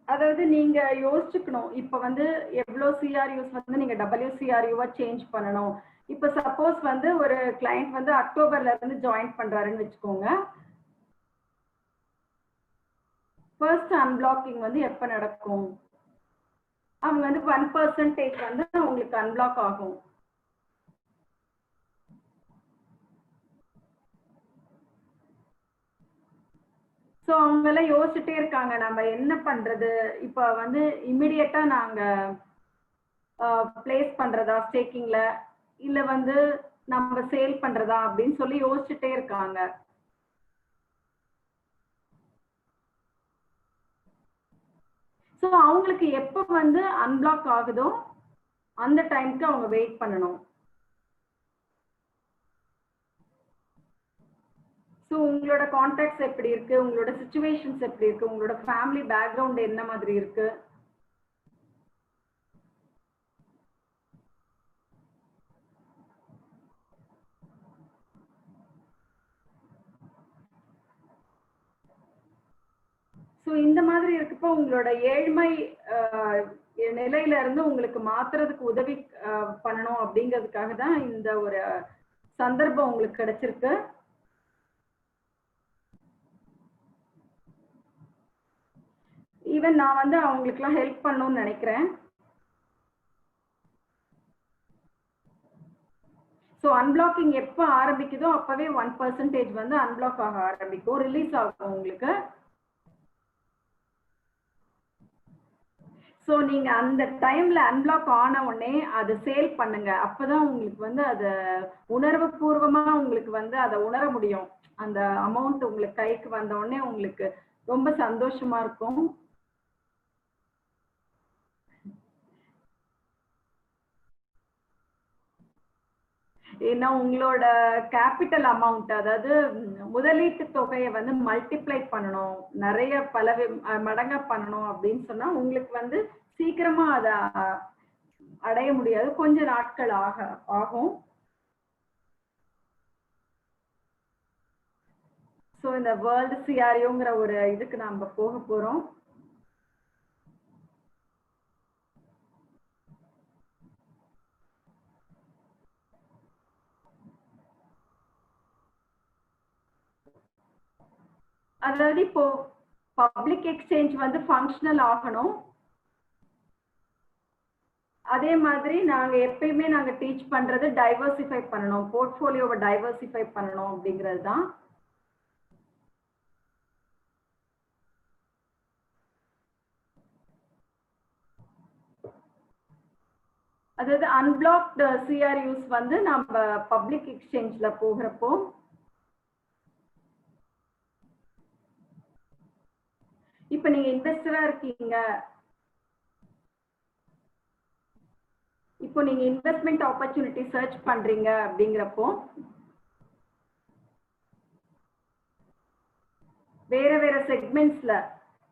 அதாவது நீங்க யோசிச்சுக்கணும், இப்ப வந்து எவ்வளவு சிஆர்யூஸ் வந்து நீங்க WCRU-வா சேஞ்ச் பண்ணணும். இப்ப சப்போஸ் வந்து ஒரு கிளையண்ட் வந்து அக்டோபர்ல இருந்து ஜாயின் பண்றாருன்னு வச்சுக்கோங்க. ஃபர்ஸ்ட் அன்பிளாக்கிங் வந்து எப்ப நடக்கும்? அவங்க வந்து 1% வந்து அவங்களுக்கு அன்பிளாக் ஆகும். ஸோ அவங்க எல்லாம் யோசிச்சுட்டே இருக்காங்க, நம்ம என்ன பண்றது? இப்ப வந்து இமிடியட்டா நாங்க பிளேஸ் பண்றதா ஸ்டேக்கிங்ல, இல்ல வந்து நம்ம சேல் பண்றதா அப்படின்னு சொல்லி யோசிச்சுட்டே இருக்காங்க. ஸோ அவங்களுக்கு எப்ப வந்து அன்பிளாக் ஆகுதோ அந்த டைம்க்கு அவங்க வெயிட் பண்ணணும். ஸோ உங்களோட கான்டாக்ட்ஸ் எப்படி இருக்கு, உங்களோட சிச்சுவேஷன்ஸ் எப்படி இருக்கு, உங்களோட ஃபேமிலி பேக்ரவுண்ட் என்ன மாதிரி இருக்கு, ஸோ இந்த மாதிரி இருக்கப்போ உங்களோட ஏழ்மை நிலையில இருந்து உங்களுக்கு மாத்துறதுக்கு உதவி பண்ணணும் அப்படிங்கிறதுக்காக தான் இந்த ஒரு சந்தர்ப்பம் உங்களுக்கு கிடைச்சிருக்கு. ஈவன் நான் வந்து அவங்களுக்குலாம் ஹெல்ப் பண்ணணும்னு நினைக்கிறேன். ஸோ அன்பிளாக்கிங் எப்போ ஆரம்பிக்குதோ அப்பவே 1% வந்து அன்பிளாக் ஆக ஆரம்பிக்கும், ரிலீஸ் ஆகும் உங்களுக்கு. ஸோ நீங்க அந்த டைம்ல அன்பிளாக் ஆன உடனே அதை சேல் பண்ணுங்க. அப்பதான் உங்களுக்கு வந்து அதை உணர்வு பூர்வமா உங்களுக்கு வந்து அதை உணர முடியும். அந்த அமௌண்ட் உங்களுக்கு கைக்கு வந்த உடனே உங்களுக்கு ரொம்ப சந்தோஷமா இருக்கும். ஏன்னா உங்களோட கேபிட்டல் அமௌண்ட், அதாவது முதலீட்டு தொகையை வந்து மல்டிப்ளை பண்ணணும், நிறைய பல மடங்கா பண்ணணும் அப்படின்னு சொன்னா உங்களுக்கு வந்து சீக்கிரமா அதை அடைய முடியாது, கொஞ்ச நாட்கள் ஆகும். ஸோ இந்த வேர்ல்டு சிஆர்ஓங்கிற ஒரு இதுக்கு நாம போக போறோம். அதாவது இப்போ பப்ளிக் எக்ஸ்சேஞ்ச் வந்து ஃபங்க்ஷனல் ஆகணும். அதே மாதிரி நாங்க எப்பயுமே நாங்க டீச் பண்றது டைவர்சிஃபை பண்ணணும், போர்ட்ஃபோலியோவை டைவர்சிஃபை பண்ணணும் அப்படிங்கிறது தான். அதாவது அன்பிளாக்டு சிஆர்யூஸ் வந்து நம்ம பப்ளிக் எக்ஸ்சேஞ்ச்ல போகிறப்போ இப்ப நீங்க இன்வெஸ்டரா இருக்கீங்க, இப்போ நீங்க இன்வெஸ்ட்மெண்ட் ஆப்பர்ச்சுனிட்டி சர்ச் பண்றீங்க அப்படிங்கிறப்போ வேற வேற செக்மெண்ட்ஸ்ல,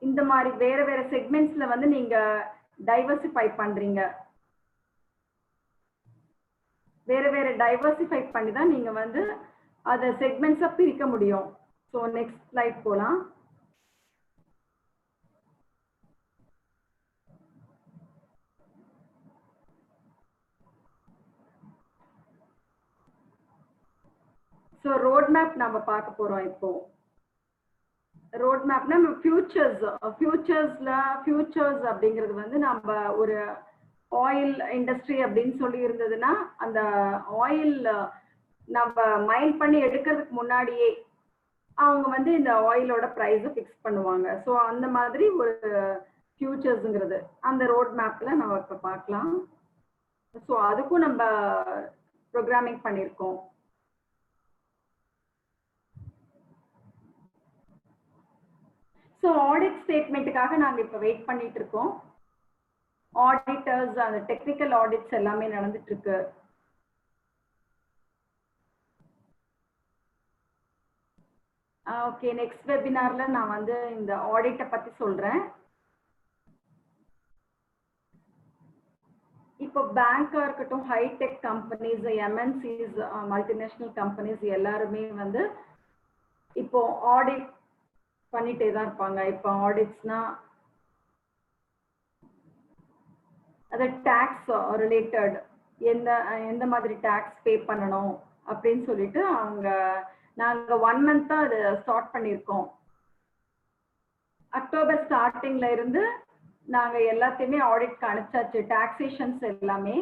இந்த மாதிரி வேற வேற செக்மெண்ட்ஸ்ல வந்து நீங்க டைவர்சிஃபை பண்றீங்க. வேற வேற டைவர்சிஃபை பண்ணி தான் நீங்க வந்து அதை செக்மெண்ட்ஸா பிரிக்க முடியும். ஸோ நெக்ஸ்ட் ஸ்லைட் போலாம். ஸோ ரோட் மேப் நம்ம பார்க்க போறோம். இப்போ ரோட் மேப்னா ஃபியூச்சர்ஸ் அப்படிங்கிறது வந்து நம்ம ஒரு ஆயில் இண்டஸ்ட்ரி அப்படின்னு சொல்லி இருந்ததுன்னா அந்த ஆயில் நம்ம மைன் பண்ணி எடுக்கிறதுக்கு முன்னாடியே அவங்க வந்து இந்த ஆயிலோட ப்ரைஸை ஃபிக்ஸ் பண்ணுவாங்க. ஸோ அந்த மாதிரி ஒரு ஃபியூச்சர்ஸுங்கிறது அந்த ரோட் மேப்ல நம்ம இப்போ பார்க்கலாம். ஸோ அதுக்கும் நம்ம ப்ரோக்ராமிங் பண்ணியிருக்கோம். ஸோ ஆடிட் ஸ்டேட்மெண்ட்டுக்காக நாங்கள் இப்போ வெயிட் பண்ணிட்டு இருக்கோம். ஆடிட்டர்ஸ், அந்த டெக்னிக்கல் ஆடிட்ஸ் எல்லாமே நடந்துட்டு இருக்கு. ஓகே, நெக்ஸ்ட் வெபினார்ல நான் வந்து இந்த ஆடிட்டை பத்தி சொல்றேன். இப்போ பேங்கா இருக்கட்டும், high tech companies, MNCs, multinational companies எல்லாருமே வந்து இப்போ ஆடிட் பண்ணிட்டே தான் இருப்பாங்க. இப்போ ஆடிட்ஸ்னா அது டாக்ஸ் ரிலேட்டட், எந்த மாதிரி டாக்ஸ் பே பண்ணணும் அப்படின்னு சொல்லிட்டு அவங்க நாங்க 1 month தான் அது ஸ்டார்ட் பண்ணியிருக்கோம். அக்டோபர் ஸ்டார்டிங்ல இருந்து நாங்க எல்லாத்தையுமே ஆடிட் அனுப்பிச்சாச்சு, டாக்ஸேஷன்ஸ் எல்லாமே.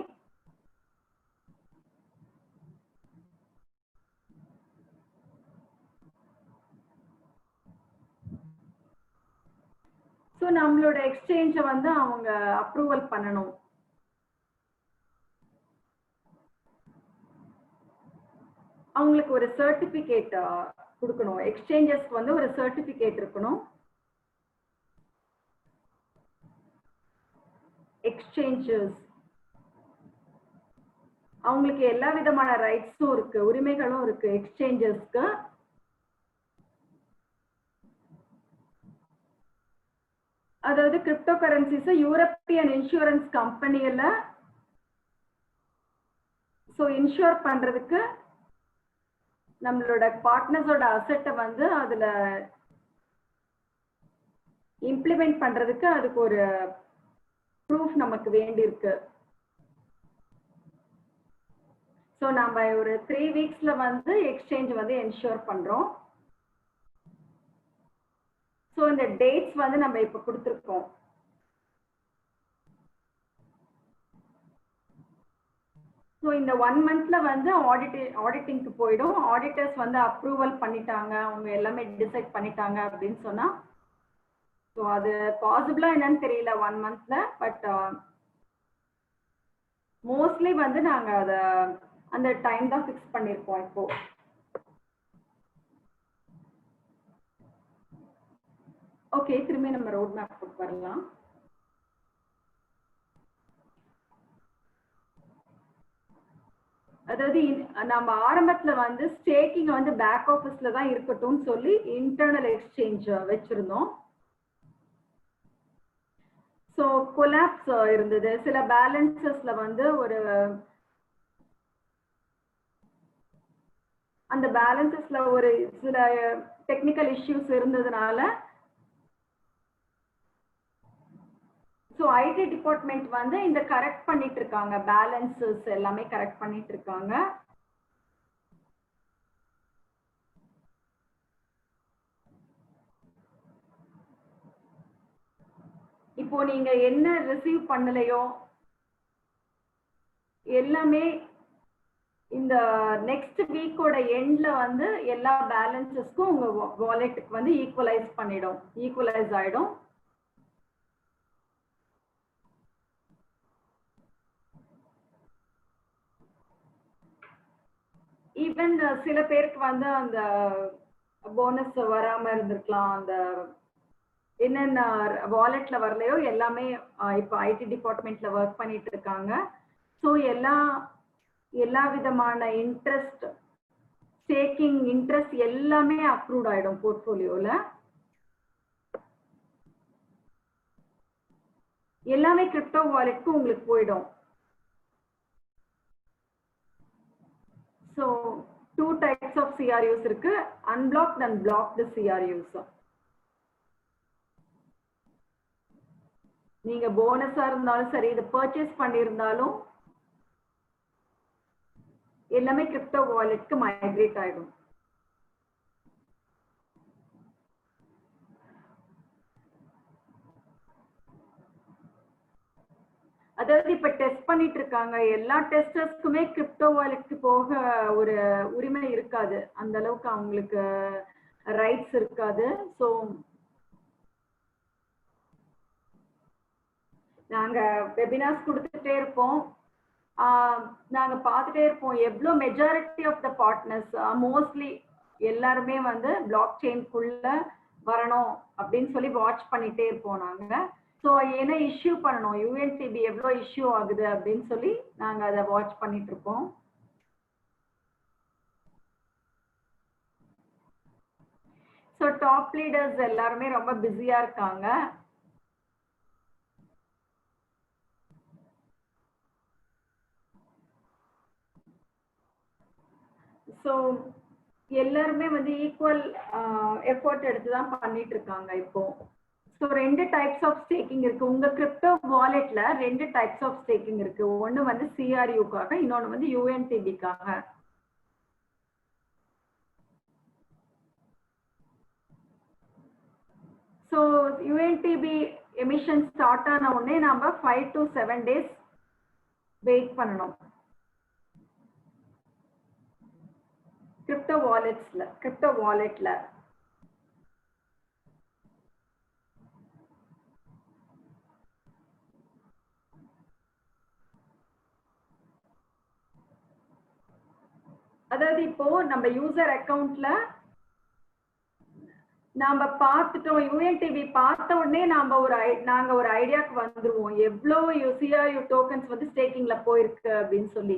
ஸோ நம்மளோட எக்ஸ்சேஞ்சை வந்து அவங்க அப்ரூவல் பண்ணணும். அவங்களுக்கு ஒரு சர்டிபிகேட் கொடுக்கணும். எக்ஸ்சேஞ்சஸ்க்கு வந்து ஒரு சர்டிபிகேட் இருக்கணும். எக்ஸ்சேஞ்சஸ் அவங்களுக்கு எல்லா விதமான ரைட்ஸும் இருக்கு, உரிமைகளும் இருக்கு எக்ஸ்சேஞ்சஸ்க்கு. அதாவது கிரிப்டோ கரன்சிஸ் யூரோப்பியன் இன்சூரன்ஸ் கம்பெனியில ஸோ இன்சூர் பண்றதுக்கு நம்மளோட பார்ட்னர்ஸோட அசெட்டை வந்து அதுல இம்ப்ளிமெண்ட் பண்றதுக்கு அதுக்கு ஒரு ப்ரூஃப் நமக்கு வேண்டி இருக்கு. ஸோ நம்ம ஒரு 3 வீக்ஸ்ல வந்து எக்ஸ்சேஞ்ச் வந்து என்ஷூர் பண்றோம். ஸோ இந்த டேட்ஸ் வந்து நம்ம இப்ப கொடுத்துருக்கோம். ஸோ இந்த 1 மந்த்ல வந்து ஆடிட்டிங்க்கு போயிடும். ஆடிட்டர்ஸ் வந்து அப்ரூவல் பண்ணிட்டாங்க, அவங்க எல்லாமே டிசைட் பண்ணிட்டாங்க அப்படின்னு சொன்னா, ஸோ அது பாசிபிளா என்னன்னு தெரியல 1 மந்த்ல. பட் மோஸ்ட்லி வந்து நாங்க அதை அந்த டைம் தான் ஃபிக்ஸ் பண்ணியிருக்கோம் இப்போ. ஓகே, திரும்பி நம்ம ரோட் மேப் வரலாம். அதாவது நம்ம ஆரம்பத்துல வந்து ஸ்டேக்கிங் வந்து பேக் ஆஃபீஸ்ல தான் இருக்கட்டும்னு சொல்லி இன்டர்னல் எக்ஸ்சேஞ்ச் வச்சிருந்தோம். ஸோ கொலாப்ஸ் இருந்தது. சில பேலன்சஸ்ல வந்து ஒரு அந்த பேலன்சஸ்ல ஒரு சில டெக்னிக்கல் இஷ்யூஸ் இருந்ததுனால ஸோ ஐடி டிபார்ட்மெண்ட் வந்து இந்த கரெக்ட் பண்ணிட்டு இருக்காங்க, பேலன்சஸ் எல்லாமே கரெக்ட் பண்ணிட்டு இருக்காங்க. இப்போ நீங்க என்ன ரிசீவ் பண்ணலையோ எல்லாமே இந்த நெக்ஸ்ட் வீக்கோட எண்ட்ல வந்து எல்லா பேலன்சஸ்க்கும் உங்க வாலெட்டுக்கு வந்து ஈக்குவலைஸ் ஆயிடும். ஈவன் சில பேருக்கு வந்து அந்த போனஸ் வராம இருந்திருக்கலாம். அந்த என்னென்ன வாலெட்ல வரலையோ எல்லாமே இப்போ ஐடி டிபார்ட்மெண்ட்ல ஒர்க் பண்ணிட்டு இருக்காங்க. ஸோ எல்லா விதமான இன்ட்ரெஸ்ட், ஸ்டேக்கிங் இன்ட்ரெஸ்ட் எல்லாமே அப்ரூவ்ட் ஆயிடும் போர்ட்ஃபோலியோல. எல்லாமே கிரிப்டோ வாலெட்க்கு உங்களுக்கு போயிடும். ஸோ 2 types of CRUs இருக்கு, unblocked and blocked CRUs. நீங்க போனஸா இருந்தாலும் சரி, இது பர்ச்சேஸ் பண்ணியிருந்தாலும் எல்லாமே கிரிப்டோ வாலெட்க்கு மைக்ரேட் ஆயிடும். அதாவது இப்ப டெஸ்ட் பண்ணிட்டு இருக்காங்க, எல்லா டெஸ்டர்ஸ்க்குமே கிரிப்டோ வாலெட்க்கு போக ஒரு உரிமை இருக்காது, அந்த அளவுக்கு அவங்களுக்கு ரைட்ஸ் இருக்காது. ஸோ நாங்க வெபினார்ஸ் கொடுத்துட்டே இருப்போம், நாங்க பார்த்துட்டே இருப்போம் எவ்வளோ majority of the partners mostly எல்லாருமே வந்து பிளாக் செயின்குள்ள வரணும் அப்படின்னு சொல்லி வாட்ச் பண்ணிட்டே இருப்போம் நாங்க. ஸோ என்ன இஷ்யூ பண்ணணும், யூஎன்சிபி எவ்வளோ இஷ்யூ ஆகுது அப்படின்னு சொல்லி நாங்க அதை வாட்ச் பண்ணிட்டு இருக்கோம். ஸோ டாப் லீடர்ஸ் எல்லாருமே ரொம்ப பிஸியா இருக்காங்க. ஸோ எல்லாருமே வந்து ஈக்குவல் எஃபோர்ட் எடுத்து தான் பண்ணிட்டு இருக்காங்க இப்போ. ஸோ 2 types ஆஃப் ஸ்டேக்கிங் இருக்கு. உங்க கிரிப்டோ வாலெட்ல 2 types ஆஃப் ஸ்டேக்கிங் இருக்கு. ஒன்னு வந்து CRUக்காக, இன்னொன்னு வந்து UNTBக்காக. ஸோ UNTB எமிஷன் ஸ்டார்ட் ஆன உடனே நாம 5 to 7 days வெயிட் பண்ணணும். கிரிப்டோ வாலெட்ல அதாவது இப்போ நம்ம யூசர் அக்கவுண்ட்ல நாம பார்த்துட்டோம், UNTB பார்த்த உடனே நாங்க ஒரு ஐடியாக்கு வந்துருவோம் எவ்வளவு CRU டோக்கன்ஸ் வந்து ஸ்டேக்கிங்ல போயிருக்கு அப்படின்னு சொல்லி.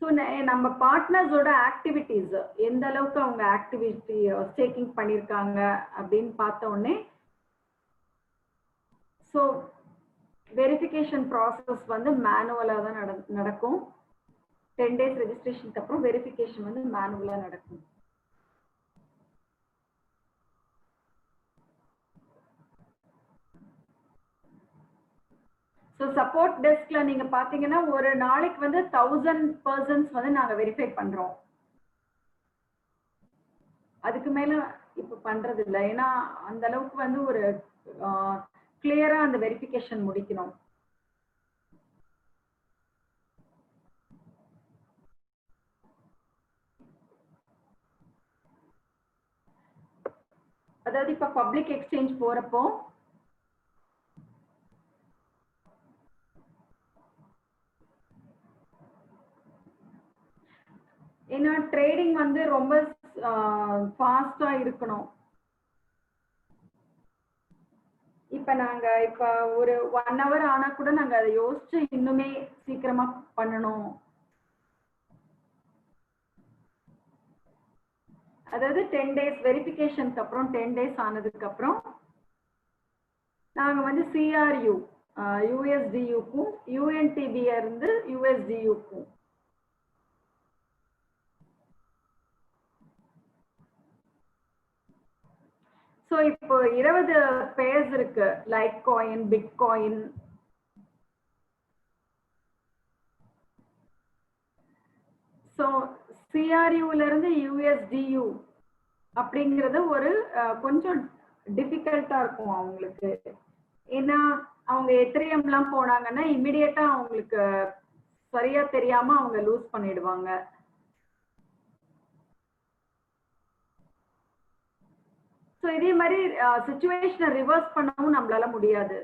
ஸோ நம்ம பார்ட்னர்ஸோட ஆக்டிவிட்டிஸ் எந்த அளவுக்கு அவங்க ஆக்டிவிட்டி ஸ்டேக்கிங் பண்ணியிருக்காங்க அப்படின்னு பார்த்த உடனே ஸோ வெரிஃபிகேஷன் ப்ராசஸ் வந்து மேனுவலாக தான் நடக்கும். 10 days ரெஜிஸ்ட்ரேஷனுக்கு அப்புறம் வெரிஃபிகேஷன் வந்து மேனுவலாக நடக்கும். ஸோ சப்போர்ட் டெஸ்க்ல நீங்க பாத்தீங்கன்னா ஒரு நாளைக்கு வந்து 1000 பர்சன்ஸ் வந்து நாங்க வெரிஃபை பண்றோம். அதுக்கு மேல இப்ப பண்றது இல்லை, ஏன்னா அந்த அளவுக்கு வந்து ஒரு கிளியரா அந்த வெரிஃபிகேஷன் முடிக்கணும். அதாவது இப்ப பப்ளிக் எக்ஸ்சேஞ்ச் போறப்போ ஏன்னா ட்ரேடிங் வந்து ரொம்ப ஃபாஸ்டா இருக்கணும். இப்ப நாங்க ஒரு 1 hour ஆனா கூட நாங்க அதை யோசிச்சு இன்னுமே சீக்கிரமா பண்ணணும். அதாவது 10 days வெரிஃபிகேஷனுக்கு அப்புறம் 10 days ஆனதுக்கு அப்புறம் நாங்க வந்து CRU USDUக்கும் UNTB இருந்து USDUக்கும் ஸோ இப்போ 20 பேர்ஸ் இருக்கு, litecoin, bitcoin. So CRUல இருந்து USDU அப்படிங்கிறது ஒரு கொஞ்சம் டிஃபிகல்ட்டா இருக்கும் அவங்களுக்கு. ஏன்னா அவங்க எத்திரியம்லாம் போனாங்கன்னா இமிடியேட்டா அவங்களுக்கு சரியா தெரியாம அவங்க லூஸ் பண்ணிடுவாங்க. ஸோ இதே மாதிரி சிச்சுவேஷனை ரிவர்ஸ் பண்ணவும் நம்மளால முடியாது.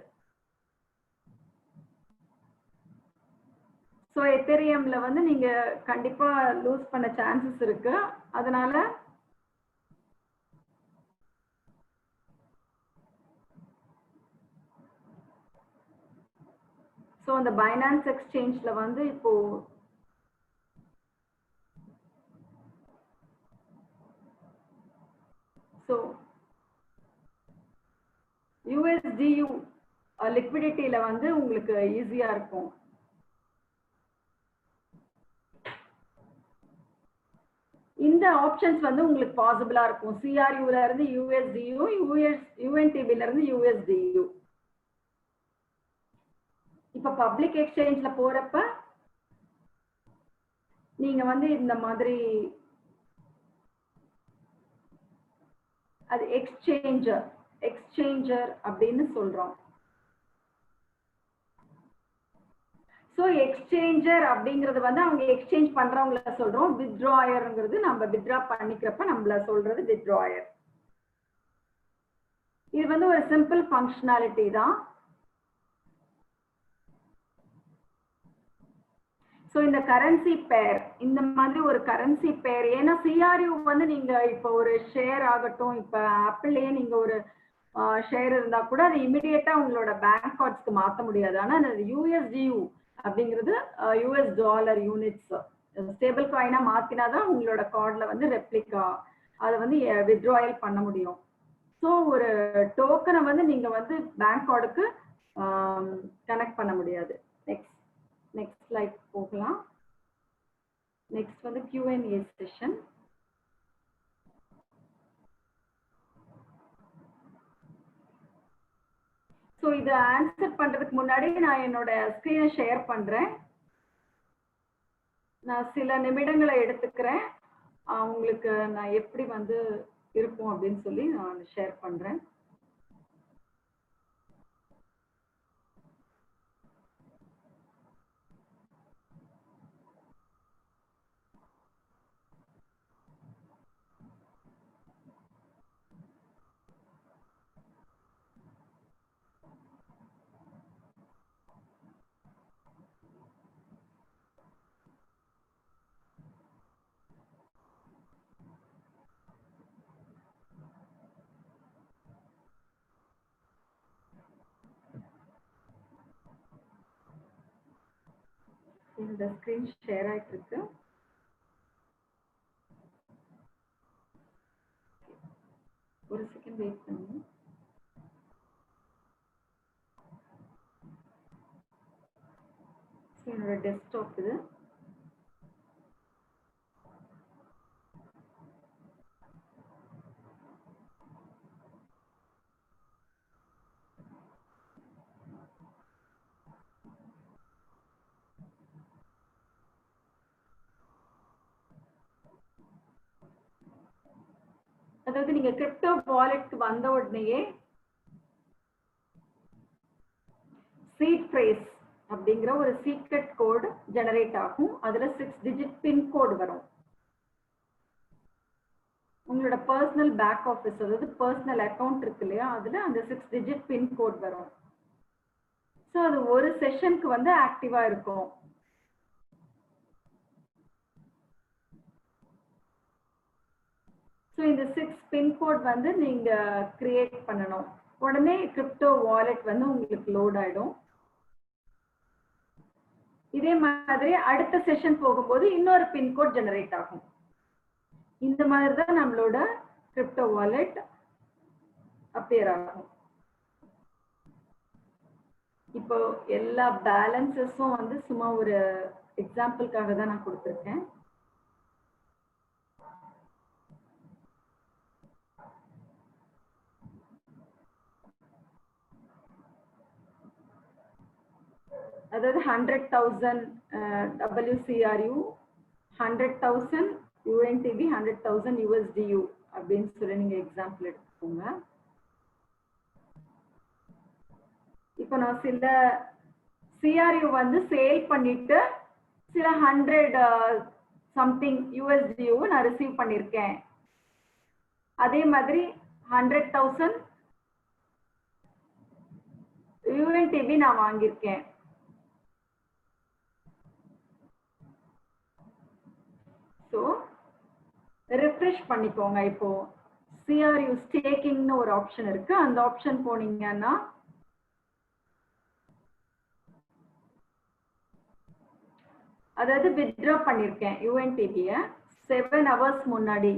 ஸோ எத்தேரியம்ல வந்து நீங்க கண்டிப்பா லூஸ் பண்ண சான்சஸ் இருக்கு. அதனால ஸோ அந்த பைனான்ஸ் எக்ஸ்சேஞ்ச்ல வந்து இப்போ ஸோ USDU லிக்விடிட்டியில வந்து உங்களுக்கு ஈஸியா இருக்கும். இந்த ஆப்ஷன்ஸ் வந்து உங்களுக்கு பாசிபிளா இருக்கும். CRUல இருந்து USDU, UNTBல இருந்து USDU. இப்ப பப்ளிக் எக்ஸ்சேஞ்ச்ல போறப்ப நீங்க வந்து இந்த மாதிரி அது எக்ஸ்சேஞ்சர் அப்படின்னு சொல்றோம். ஸோ எக்ஸ்சேஞ்சர் அப்படிங்கிறது வந்து அவங்க எக்ஸ்சேஞ்ச் பண்றவங்கள சொல்றோம். வித்ட்ராயர்ங்கிறது நம்ம வித்ட்ரா பண்ணிக்கிறப்ப நம்மள சொல்றது வித்ட்ராயர். இது வந்து ஒரு சிம்பிள் ஃபங்க்ஷனாலிட்டி தான். ஸோ இந்த கரன்சி பேர், இந்த மாதிரி ஒரு கரன்சி பேர், ஏன்னா CRU வந்து நீங்க இப்போ ஒரு ஷேர் ஆகட்டும், இப்போ ஆப்பிள்லயே நீங்க ஒரு ஷேர் இருந்தா கூட அது இமிடியேட்டா உங்களோட பேங்க் கார்ட்ஸ்க்கு மாற்ற முடியாது. ஆனா அந்த USDU அப்படிங்கிறது US டாலர் யூனிட்ஸ் ஸ்டேபிள் காயினா மாத்தினாதான் உங்களோட கார்டுல வந்து ரெப்ளிகா அதை வந்து வித்ட்ராயல் பண்ண முடியும். ஸோ ஒரு டோக்கனை வந்து நீங்க வந்து பேங்க் கார்டுக்கு கனெக்ட் பண்ண முடியாது. நெக்ஸ்ட் ஸ்லைட் போகலாம். நெக்ஸ்ட் வந்து Q&A செஷன். ஸோ இதை ஆன்சர் பண்றதுக்கு முன்னாடி நான் என்னோட ஸ்கிரீனை ஷேர் பண்றேன். நான் சில நிமிடங்களை எடுத்துக்கிறேன். உங்களுக்கு நான் எப்படி வந்து இருக்கும் அப்படின்னு சொல்லி நான் ஷேர் பண்றேன். இந்த ஸ்கிரீன் ஷேர் ஆயிட்டு இருக்கு. ஒரு செகண்ட் வெயிட் பண்ணுங்க. என்னோட டெஸ்க்டாப் இது. அதாவது நீங்க கிரிப்டோ வாலெட்க்கு வந்த உடனேயே சீட் ஃப்ரேஸ் அப்படிங்கிற ஒரு சீக்ரெட் கோட் ஜெனரேட் ஆகும். அதுல 6 டிஜிட் பின் கோட் வரும். உங்களோட பர்சனல் பேக் ஆஃபீஸ், அதாவது பர்சனல் அக்கௌண்ட் இருக்கு இல்லையா, அதுல அந்த 6 டிஜிட் பின் கோட் வரும். ஸோ அது ஒரு செஷனுக்கு வந்து ஆக்டிவா இருக்கும். ஸோ இந்த 6 பின் கோட் வந்து நீங்க கிரியேட் பண்ணணும். உடனே கிரிப்டோ வாலெட் வந்து உங்களுக்கு லோட் ஆயிடும். இதே மாதிரி அடுத்த செஷன் போகும்போது இன்னொரு பின் கோட் ஜெனரேட் ஆகும். இந்த மாதிரி தான் நம்மளோட கிரிப்டோ வாலெட் அப்பியர் ஆகும். இப்போ எல்லா பேலன்சஸும் வந்து சும்மா ஒரு எக்ஸாம்பிளுக்காக தான் நான் கொடுத்துருக்கேன். அதாவது 100,000 WCRU, 100,000 UNTB, 100,000 USDU அப்படின்னு சொல்லி நீங்க எக்ஸாம்பிள் எடுத்துக்கோங்க. இப்போ நான் சில CRU வந்து சேல் பண்ணிட்டு சில 100 சம்திங் USDU நான் ரிசீவ் பண்ணியிருக்கேன். அதே மாதிரி 100,000 UNTB நான் வாங்கியிருக்கேன். ஸோ ரிஃப்ரெஷ் பண்ணிக்கோங்க. இப்போ CRU ஸ்டேக்கிங்னு ஒரு ஆப்ஷன் இருக்கு. அந்த ஆப்ஷன் போனீங்கன்னா அதாவது வித்ட்ரா பண்ணிருக்கேன் UNTB-ய 7 hours முன்னாடி.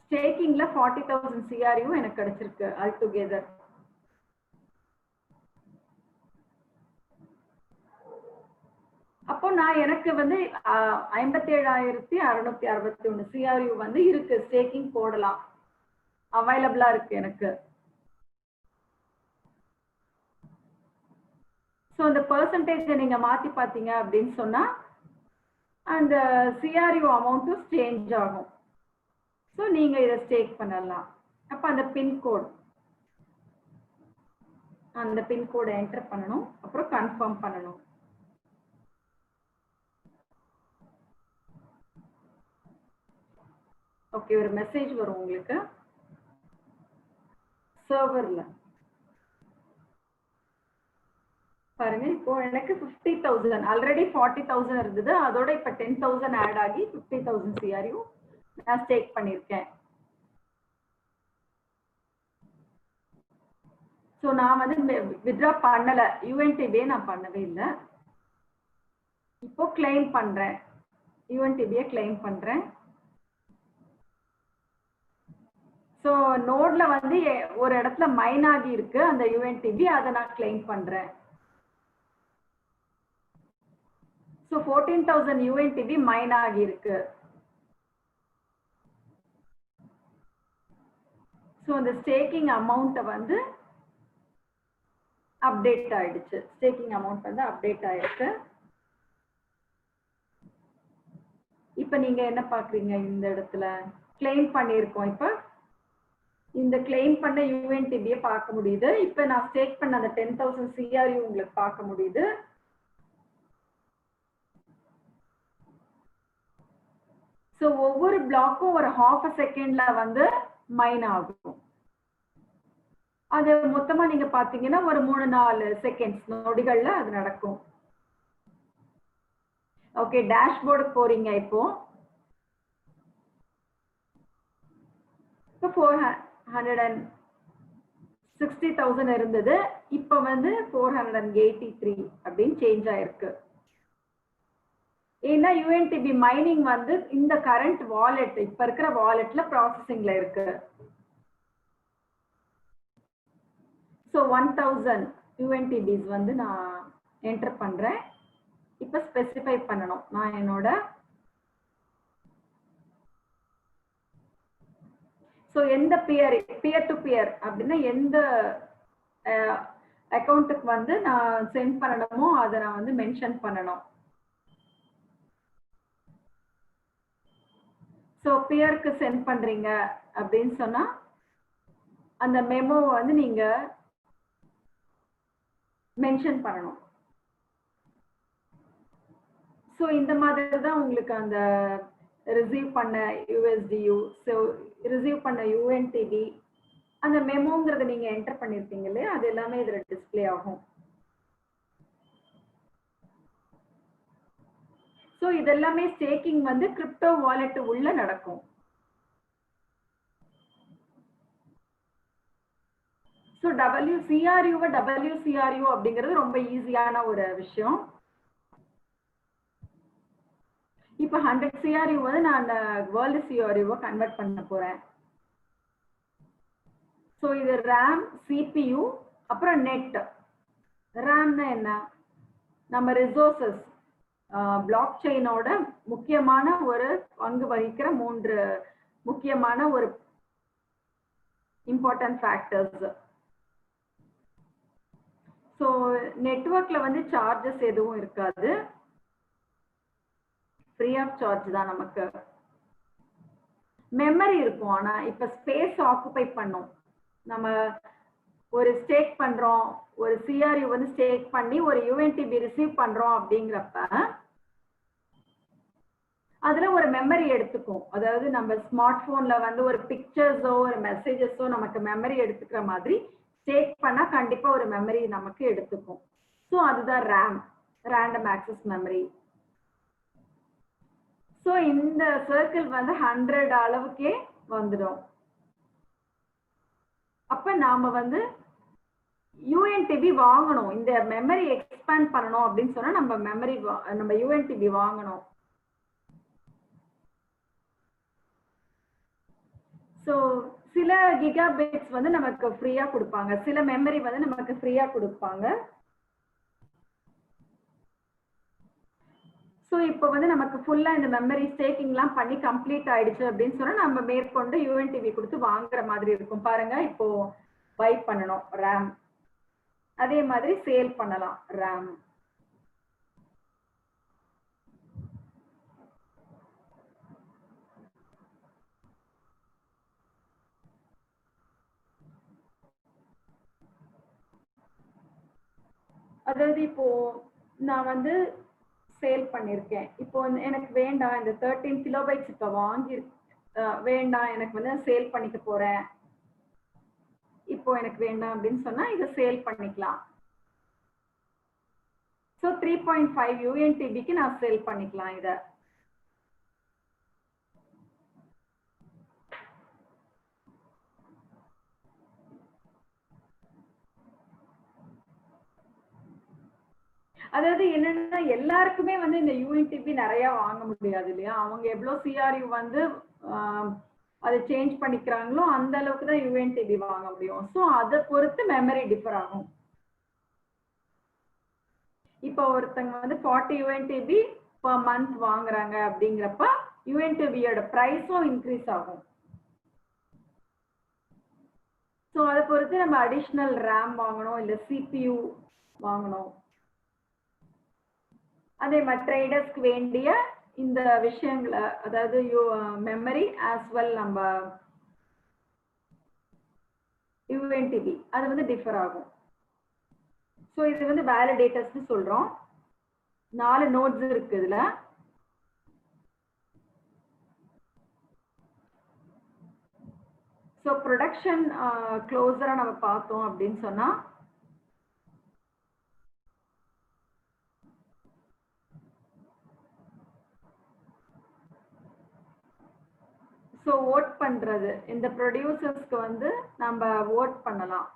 ஸ்டேக்கிங்ல 40,000 CRU எனக்கு கிடைச்சிருக்கு ஆல் டுகெதர். அப்போ நான் எனக்கு வந்து 57,661 CRU வந்து இருக்கு, ஸ்டேக்கிங் போடலாம், அவைலபிளா இருக்கு எனக்கு. ஸோ அந்த பெர்சன்டேஜ் நீங்க மாத்தி பார்த்தீங்க அப்படின்னு சொன்னா அந்த CRU அமௌண்ட்டும் சேஞ்ச் ஆகும். ஸோ நீங்க இதை ஸ்டேக் பண்ணலாம். அப்ப அந்த பின்கோட் என்டர் பண்ணணும், அப்புறம் கன்ஃபார்ம் பண்ணணும். ஓகே, ஒரு மெசேஜ் வரும் உங்களுக்கு சர்வர்ல. பாருங்க, இப்போ எனக்கு 50,000, ஆல்ரெடி 40,000 இருந்தது, அதோட இப்ப 10,000 ஆட் ஆகி 50,000 CRU நான் ஸ்டேக் பண்ணிருக்கேன். ஸோ நான் வந்து வித்ட்ரா பண்ணல, UNTB நான் பண்ணவே இல்லை. இப்போ கிளைம் பண்றேன், UNTB கிளைம் பண்றேன். ஸோ நோட்ல வந்து ஒரு இடத்துல மைன் ஆகி இருக்கு அந்த UNTB, அதை நான் கிளைம் பண்றேன். ஸோ 14,000 UNTB மைன் ஆகி இருக்கு. ஸோ அந்த ஸ்டேக்கிங் அமௌண்ட்டை வந்து அப்டேட் ஆயிடுச்சு. ஸ்டேக்கிங் அமௌண்ட் வந்து அப்டேட் ஆயிருக்கு. இப்ப நீங்க என்ன பாக்குறீங்க இந்த இடத்துல? கிளைம் பண்ணியிருக்கோம். இப்போ இந்த கிளைம் பண்ண யூஎன்டிபியை பார்க்க முடியுது. இப்போ நான் ஸ்டேக் பண்ண அந்த 10,000 CRU உங்களுக்கு பார்க்க முடியுது. ஸோ ஒவ்வொரு பிளாக்கும் ஒரு ½ செகண்ட்ல வந்து மைன் ஆகும். அது மொத்தமா நீங்க பாத்தீங்கன்னா ஒரு 3-4 செகண்ட்ஸ் நொடிகள்ல அது நடக்கும். ஓகே, டேஷ்போர்டு போறீங்க. இப்போ 460,000 இருந்தது, இப்ப வந்து 483 அப்படின்னு சேஞ்ச் ஆயிருக்கு. ஏன்னா யூஎன்டிபி மைனிங் வந்து இந்த கரண்ட் வாலெட், இப்ப இருக்கிற வாலெட்ல ப்ராசஸிங்ல இருக்கு. ஸோ 1000 UNTBs வந்து நான் என்டர் பண்றேன். இப்ப ஸ்பெசிஃபை பண்ணணும். நான் என்னோட ஸோ எந்த பியர் டு பியர் அப்படின்னா எந்த அக்கௌண்ட்டுக்கு வந்து நான் சென்ட் பண்ணணுமோ அதை நான் வந்து மென்ஷன் பண்ணணும். ஸோ பியருக்கு சென்ட் பண்றீங்க அப்படின்னு சொன்னா அந்த மெமோ வந்து நீங்க மென்ஷன் பண்ணணும். ஸோ இந்த மாதிரி தான் உங்களுக்கு அந்த ரிசீவ் பண்ண USDU, ஸோ ரிசீவ் பண்ண UNTB, அந்த மெமோங்கிறத நீங்க என்டர் பண்ணிருப்பீங்க இல்லையா, அது எல்லாமே இதுல டிஸ்பிளே ஆகும். ஸோ இதெல்லாமே ஸ்டேக்கிங் வந்து கிரிப்டோ வாலெட் உள்ள நடக்கும். ஸோ WCRU அப்படிங்கிறது ரொம்ப ஈஸியான ஒரு விஷயம். இப்போ 100 CRU வந்து நான் அந்த வேர்ல்டு CRU கன்வெர்ட் பண்ண போறேன். ஸோ இது RAM, CPU, அப்புறம் நெட். ரேம்னா என்ன? நம்ம ரிசோர்சஸ், பிளாக் செயினோட முக்கியமான ஒரு பங்கு வகிக்கிற 3 முக்கியமான ஒரு இம்பார்ட்டன்ட் ஃபேக்டர்ஸ். ஸோ நெட்வொர்க்ல வந்து சார்ஜஸ் எதுவும் இருக்காது, ஃப்ரீ ஆஃப் சார்ஜ் தான். நமக்கு மெமரி இருக்கும், ஆனா இப்ப ஸ்பேஸ் ஆக்குபை பண்ணும். நம்ம ஒரு ஸ்டேக் பண்றோம், ஒரு CRU வந்து ஸ்டேக் பண்ணி ஒரு UNTB ரிசீவ் பண்றோம் அப்படிங்கிறப்ப அதுல ஒரு மெமரி எடுத்துக்கும். அதாவது நம்ம ஸ்மார்ட் போன்ல வந்து ஒரு பிக்சர்ஸோ ஒரு மெசேஜஸோ நமக்கு மெமரி எடுத்துக்கிற மாதிரி ஸ்டேக் பண்ணா கண்டிப்பா ஒரு மெமரி நமக்கு எடுத்துக்கும். ஸோ அதுதான் RAM, random access memory. So இந்த சர்க்கிள் வந்து 100 அளவுக்கே வந்துடும். அப்ப நாம வந்து UNTB வாங்கணும், இந்த மெமரி எக்ஸ்பேண்ட் பண்ணணும் அப்படின்னு சொன்னா நம்ம UNTB வாங்கணும். ஸோ சில கிகாபிட்ஸ் வந்து நமக்கு ஃப்ரீயா கொடுப்பாங்க, சில மெமரி வந்து நமக்கு ஃப்ரீயா கொடுப்பாங்க. ஸோ இப்போ வந்து நமக்கு ஃபுல்லா இந்த மெமரி ஸ்டேக்கிங்லாம் பண்ணி கம்ப்ளீட் ஆயிடுச்சு அப்படின்னு சொன்னா நம்ம மேற்கொண்டு UNTB கொடுத்து வாங்குற மாதிரி இருக்கும். பாருங்க, இப்போ பை பண்ணணும் RAM, அதே மாதிரி சேல் பண்ணலாம் RAM. அதாவது இப்போ நான் வந்து சேல் பண்ணிருக்கேன். இப்போ எனக்கு வேண்டாம், இந்த 13 கிலோபைட்ஸ் இப்ப வாங்கி வேண்டாம், எனக்கு வந்து சேல் பண்ணிக்க போறேன், இப்போ எனக்கு வேண்டாம் அப்படின்னு சொன்னா இதை சேல் பண்ணிக்கலாம். ஸோ 3.5 UNTBக்கு நான் சேல் பண்ணிக்கலாம் இதை. அதாவது என்னன்னா எல்லாருக்குமே வந்து இந்த UNTB நிறைய வாங்க முடியாது இல்லையா, அவங்க எவ்வளவு CRU வந்து அதை சேஞ்ச் பண்ணிக்கிறாங்களோ அந்த அளவுக்கு தான் UNTB வாங்க முடியும். ஸோ அதை பொறுத்து மெமரி டிஃபர் ஆகும். இப்போ ஒருத்தங்க வந்து 40 UNTB per month வாங்குறாங்க அப்படிங்கிறப்ப UNTBயோட பிரைஸும் இன்க்ரீஸ் ஆகும். ஸோ அதை பொறுத்து நம்ம அடிஷ்னல் RAM வாங்கணும், இல்லை CPU வாங்கணும். அதே மாதிரி ட்ரேடர்ஸ்க்கு வேண்டிய இந்த விஷயங்களை அதாவது மெமரி ஆஸ் வெல் நம்ம யூஎன்டிபி அது வந்து டிஃபர் ஆகும். ஸோ இது வந்து வேலிடேட்டர்ஸ்னு சொல்றோம். 4 நோட்ஸ் இருக்கு இதுல. ஸோ ப்ரொடக்ஷன் க்ளோஸரா நம்ம பார்த்தோம் அப்படின்னு சொன்னா ஸோ ஓட் பண்றது இந்த ப்ரொடியூசர்ஸ்க்கு வந்து நம்ம ஓட் பண்ணலாம்.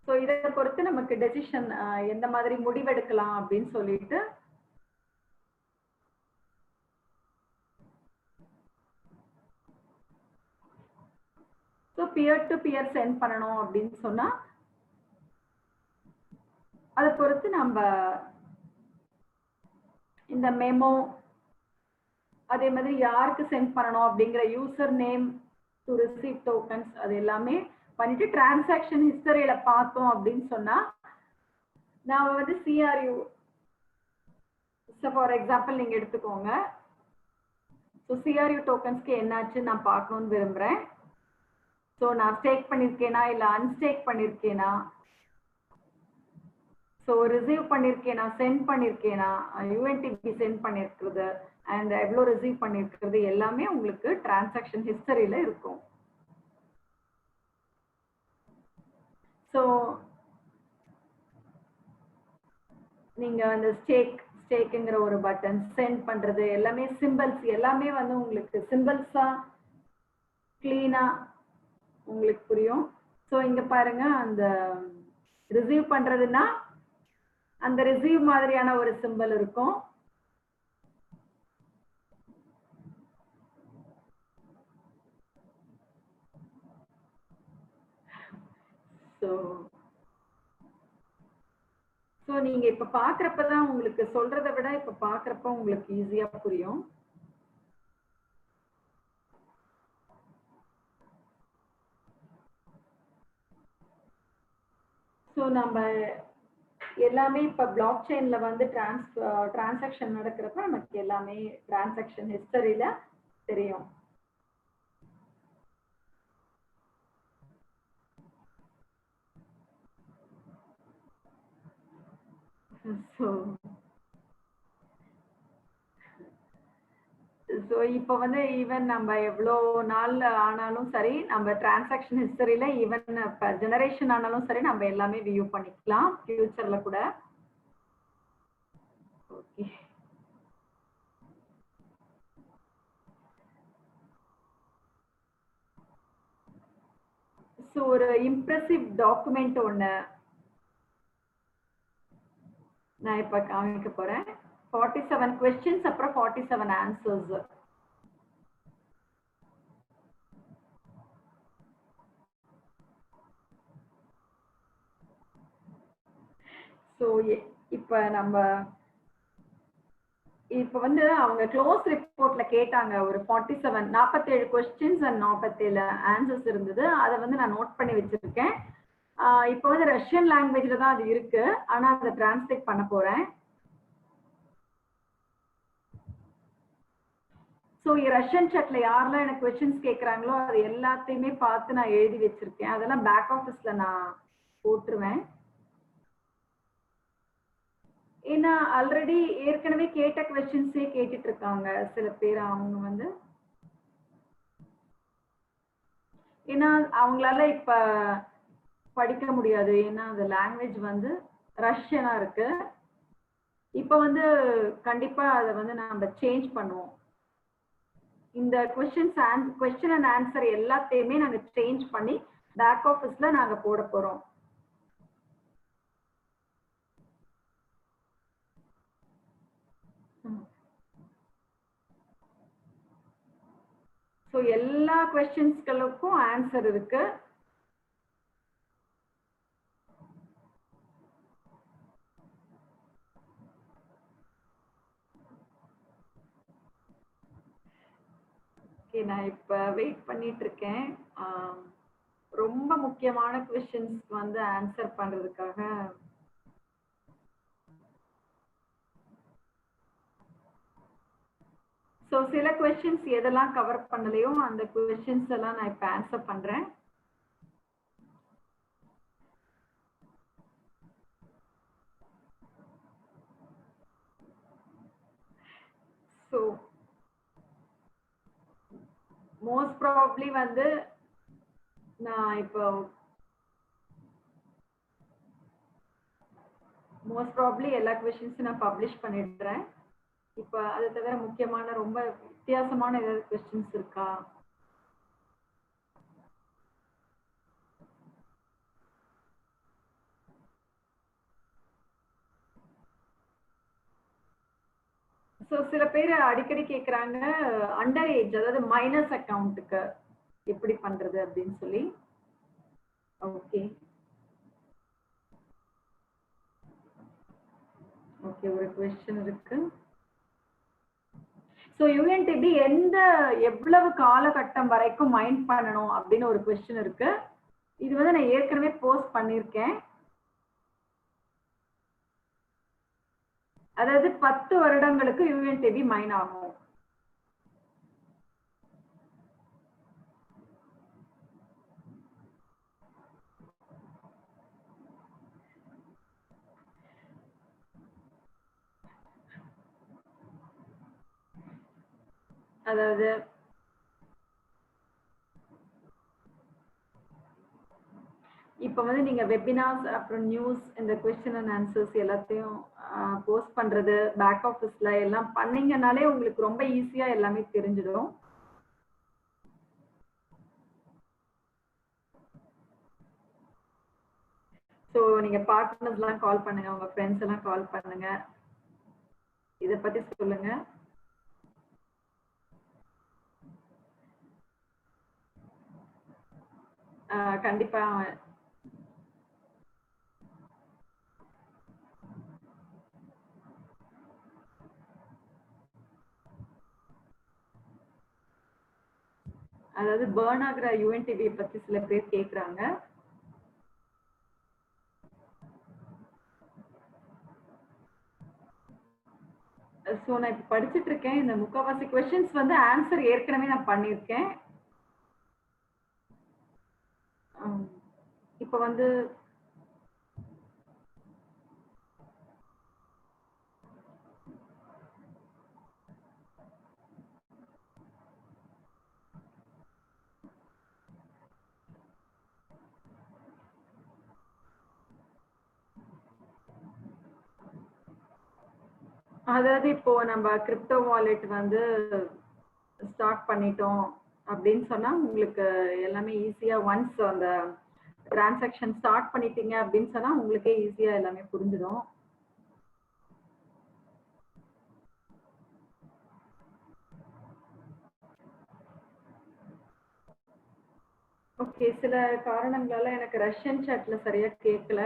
ஸோ இதை பொறுத்து நமக்கு டெசிஷன் எந்த மாதிரி முடிவெடுக்கலாம் அப்படின்னு சொல்லிட்டு so peer to peer send பண்ணணும் அப்படின்னு சொன்னா அதை பொறுத்து நம்ம இந்த மெமோ அதே மாதிரி யாருக்கு சென்ட் பண்ணணும் அப்படிங்கிற user name to receive tokens அது எல்லாமே பண்ணிட்டு டிரான்சாக்ஷன் ஹிஸ்டரியில பார்த்தோம் அப்படின்னு சொன்னா நான் வந்து சிஆர்யூ ஃபார் எக்ஸாம்பிள் நீங்க எடுத்துக்கோங்க. ஸோ சிஆர்யூ டோக்கன்ஸ்க்கு என்னாச்சு நான் பார்க்கணும்னு விரும்புறேன். ஸோ நான் ஸ்டேக் பண்ணியிருக்கேனா இல்லை அன்ஸ்டேக் பண்ணியிருக்கேனா, ஸோ ரிசீவ் பண்ணியிருக்கேனா சென்ட் பண்ணியிருக்கேனா, யூஎன்டிபி சென்ட் பண்ணியிருக்கிறது அண்ட் எவ்வளோ ரிசீவ் பண்ணியிருக்கிறது எல்லாமே உங்களுக்கு டிரான்சாக்ஷன் ஹிஸ்டரியில இருக்கும். ஸோ நீங்க அந்த ஸ்டேக்குங்கிற ஒரு பட்டன் சென்ட் பண்றது எல்லாமே சிம்பிள்ஸ் எல்லாமே வந்து உங்களுக்கு சிம்பிள்ஸா கிளீனா உங்களுக்கு புரியும். ஸோ இங்க பாருங்க அந்த ரிசீவ் பண்றதுன்னா அந்த ரிசீவ் மாதிரியான ஒரு சிம்பிள் இருக்கும். ஸோ நீங்க இப்ப பாக்குறப்பதான் உங்களுக்கு சொல்றதை விட இப்ப பாக்குறப்ப உங்களுக்கு ஈஸியா புரியும். ஸோ நம்ம எல்லாமே இப்ப பிளாக் செயின்ல வந்து டிரான்சாக்ஷன் நடக்கிறப்ப நமக்கு எல்லாமே டிரான்சாக்ஷன் ஹிஸ்டரியில தெரியும். ஸோ இப்போ வந்து ஈவன் நம்ம எவ்வளோ நாள் ஆனாலும் சரி நம்ம டிரான்சாக்ஷன் ஹிஸ்டரியில ஈவன் இப்போ ஜெனரேஷன் ஆனாலும் சரி நம்ம எல்லாமே வியூ பண்ணிக்கலாம் ஃபியூச்சர்ல கூட. ஓகே ஸோ ஒரு இம்ப்ரெசிவ் டாக்குமெண்ட் ஒன்று நான் இப்ப காமிக்க போறேன். 47 questions அப்புறம் 47 answers. ஸோ இப்ப நம்ம இப்ப வந்து அவங்க க்ளோஸ் ரிப்போர்ட்ல கேட்டாங்க ஒரு 47 கொஸ்டின்ஸ் அண்ட் 47 ஆன்சர்ஸ் இருந்தது. அதை வந்து நான் நோட் பண்ணி வச்சிருக்கேன். இப்போ வந்து ரஷ்யன் லாங்குவேஜ்ல தான் அது இருக்கு, ஆனா அதை டிரான்ஸ்லேட் பண்ண போறேன். ஸோ ரஷ்யன் சாட்ல யாரெல்லாம் எனக்கு கொஸ்டின்ஸ் கேட்குறாங்களோ அது எல்லாத்தையுமே பார்த்து நான் எழுதி வச்சிருக்கேன். அதெல்லாம் பேக் ஆஃபீஸ்ல நான் போட்டுருவேன். ஏன்னா ஆல்ரெடி ஏற்கனவே கேட்ட கொஸ்டின்ஸே கேட்டுட்டு இருக்காங்க சில பேர். அவங்க வந்து ஏன்னா அவங்களால இப்ப படிக்க முடியாது, ஏன்னா அந்த லாங்குவேஜ் வந்து ரஷ்யனா இருக்கு. இப்ப வந்து கண்டிப்பா அதை வந்து நம்ம சேஞ்ச் பண்ணுவோம். இந்த கொஸ்டின் அண்ட் ஆன்சர் எல்லாத்தையுமே நாங்க சேஞ்ச் பண்ணி பேக் ஆஃபீஸ்ல நாங்க போட போறோம். ஸோ எல்லா கொஸ்டின்ஸ்களுக்கும் ஆன்சர் இருக்கு. நான் இப்ப வெயிட் பண்ணிட்டு இருக்கேன். ரொம்ப முக்கியமான கொஸ்டின்ஸ்க்கு வந்து ஆன்சர் பண்றதுக்காக ஸோ சில கொஸ்டின்ஸ் எதெல்லாம் கவர் பண்ணலையோ அந்த கொஸ்டின்ஸ் எல்லாம் நான் இப்போ ஆன்சர் பண்றேன். ஸோ மோஸ்ட் ப்ராபப்ளி வந்து நான் இப்போ மோஸ்ட் ப்ராபப்ளி எல்லா கொஸ்டின்ஸும் நான் பப்ளிஷ் பண்ணிடுறேன். இப்போ அதை தவிர முக்கியமான ரொம்ப வித்தியாசமான ஏதாவது கொஸ்டின்ஸ் இருக்கா? ஸோ சில பேர் அடிக்கடி கேட்குறாங்க அண்டர் ஏஜ், அதாவது மைனஸ் அக்கௌண்ட்டுக்கு எப்படி பண்றது அப்படின்னு சொல்லி. ஓகே ஓகே, ஒரு கொஸ்டின் இருக்கு. ஸோ யூஎன்டிபி எவ்வளவு காலகட்டம் வரைக்கும் மைண்ட் பண்ணணும் அப்படின்னு ஒரு கொஸ்டின் இருக்கு. இது வந்து நான் ஏற்கனவே போஸ்ட் பண்ணியிருக்கேன். அதாவது 10 வருடங்களுக்கு யூஎன்டிபி மைன் ஆகும். அதாவது இப்போ வந்து நீங்க வெபினார்ஸ் அப்புறம் நியூஸ் இந்த கொஸ்டின் அண்ட் ஆன்சர்ஸ் எல்லாத்தையும் போஸ்ட் பண்றது பேக் ஆஃபீஸ்ல எல்லாம் பண்ணீங்கன்னாலே உங்களுக்கு ரொம்ப ஈஸியா எல்லாமே தெரிஞ்சிடும். ஸோ நீங்க பார்ட்னர்ஸ் எல்லாம் கால் பண்ணுங்க, உங்க ஃப்ரெண்ட்ஸ் எல்லாம் கால் பண்ணுங்க, இத பத்தி சொல்லுங்க. கண்டிப்பா அதாவது பர்ன் ஆகிற யூஎன்டிபி பத்தி சில பேர் கேட்குறாங்க. ஸோ நான் இப்போ படிச்சுட்டு இருக்கேன். இந்த முக்கால்வாசி கொஸ்டின்ஸ் வந்து ஆன்சர் ஏற்கனவே நான் பண்ணியிருக்கேன். இப்போ வந்து அதாவது இப்போ நம்ம கிரிப்டோ வாலெட் வந்து ஸ்டார்ட் பண்ணிட்டோம் அப்படின்னு சொன்னா உங்களுக்கு எல்லாமே ஈஸியா ஒன்ஸ் அந்த டிரான்சாக்ஷன் ஸ்டார்ட் பண்ணிட்டீங்க அப்படின்னு சொன்னா உங்களுக்கே ஈஸியா எல்லாமே புரிஞ்சிடும். ஓகே, சில காரணங்களால எனக்கு ரஷ்யன் சாட்ல சரியா கேட்கல.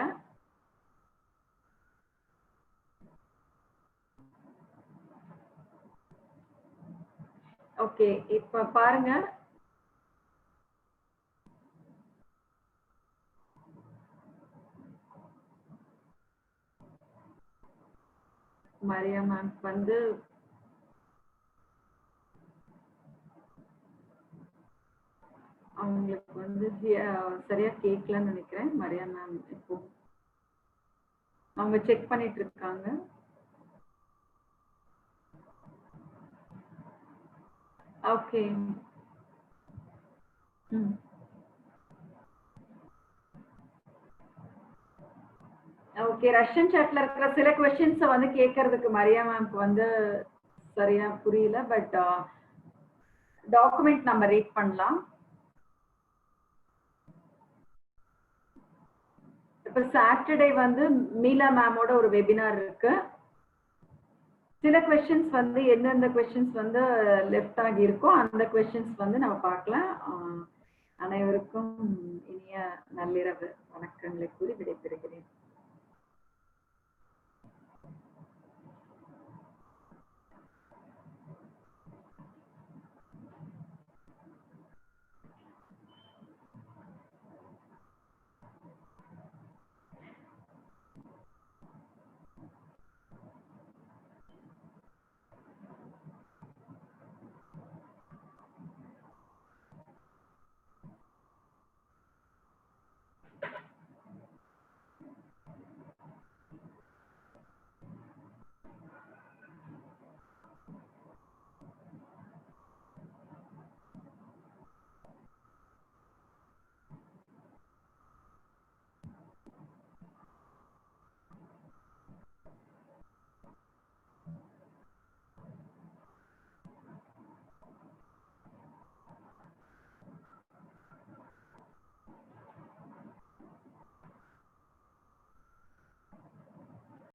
ஓகே, இப்ப பாருங்க. மரியா மேம் வந்து அவங்களுக்கு வந்து சரியா கேட்கலன்னு நினைக்கிறேன். மரியா மேம் இப்போ அவங்க செக் பண்ணிட்டு இருக்காங்க. ஓகே ஓகே, ரஷ்யன் சாட்ல இருக்கிற சில கொஸ்டின்ஸ் வந்து கேட்கறதுக்கு மரியா மேம்க்கு வந்து சரியா புரியல. பட் டாக்குமெண்ட் நம்ம ரீட் பண்ணலாம். இப்ப சாட்டர்டே வந்து மீலா மேமோட ஒரு வெபினார் இருக்கு. சில கொஸ்டின்ஸ் வந்து எந்தெந்த கொஸ்டின்ஸ் வந்து லெஃப்ட் ஆகி இருக்கோ அந்த கொஸ்டின்ஸ் வந்து நம்ம பார்க்கலாம். அனைவருக்கும் இனிய நள்ளிரவு வணக்கங்களை கூறி விடைபெறுகிறேன்.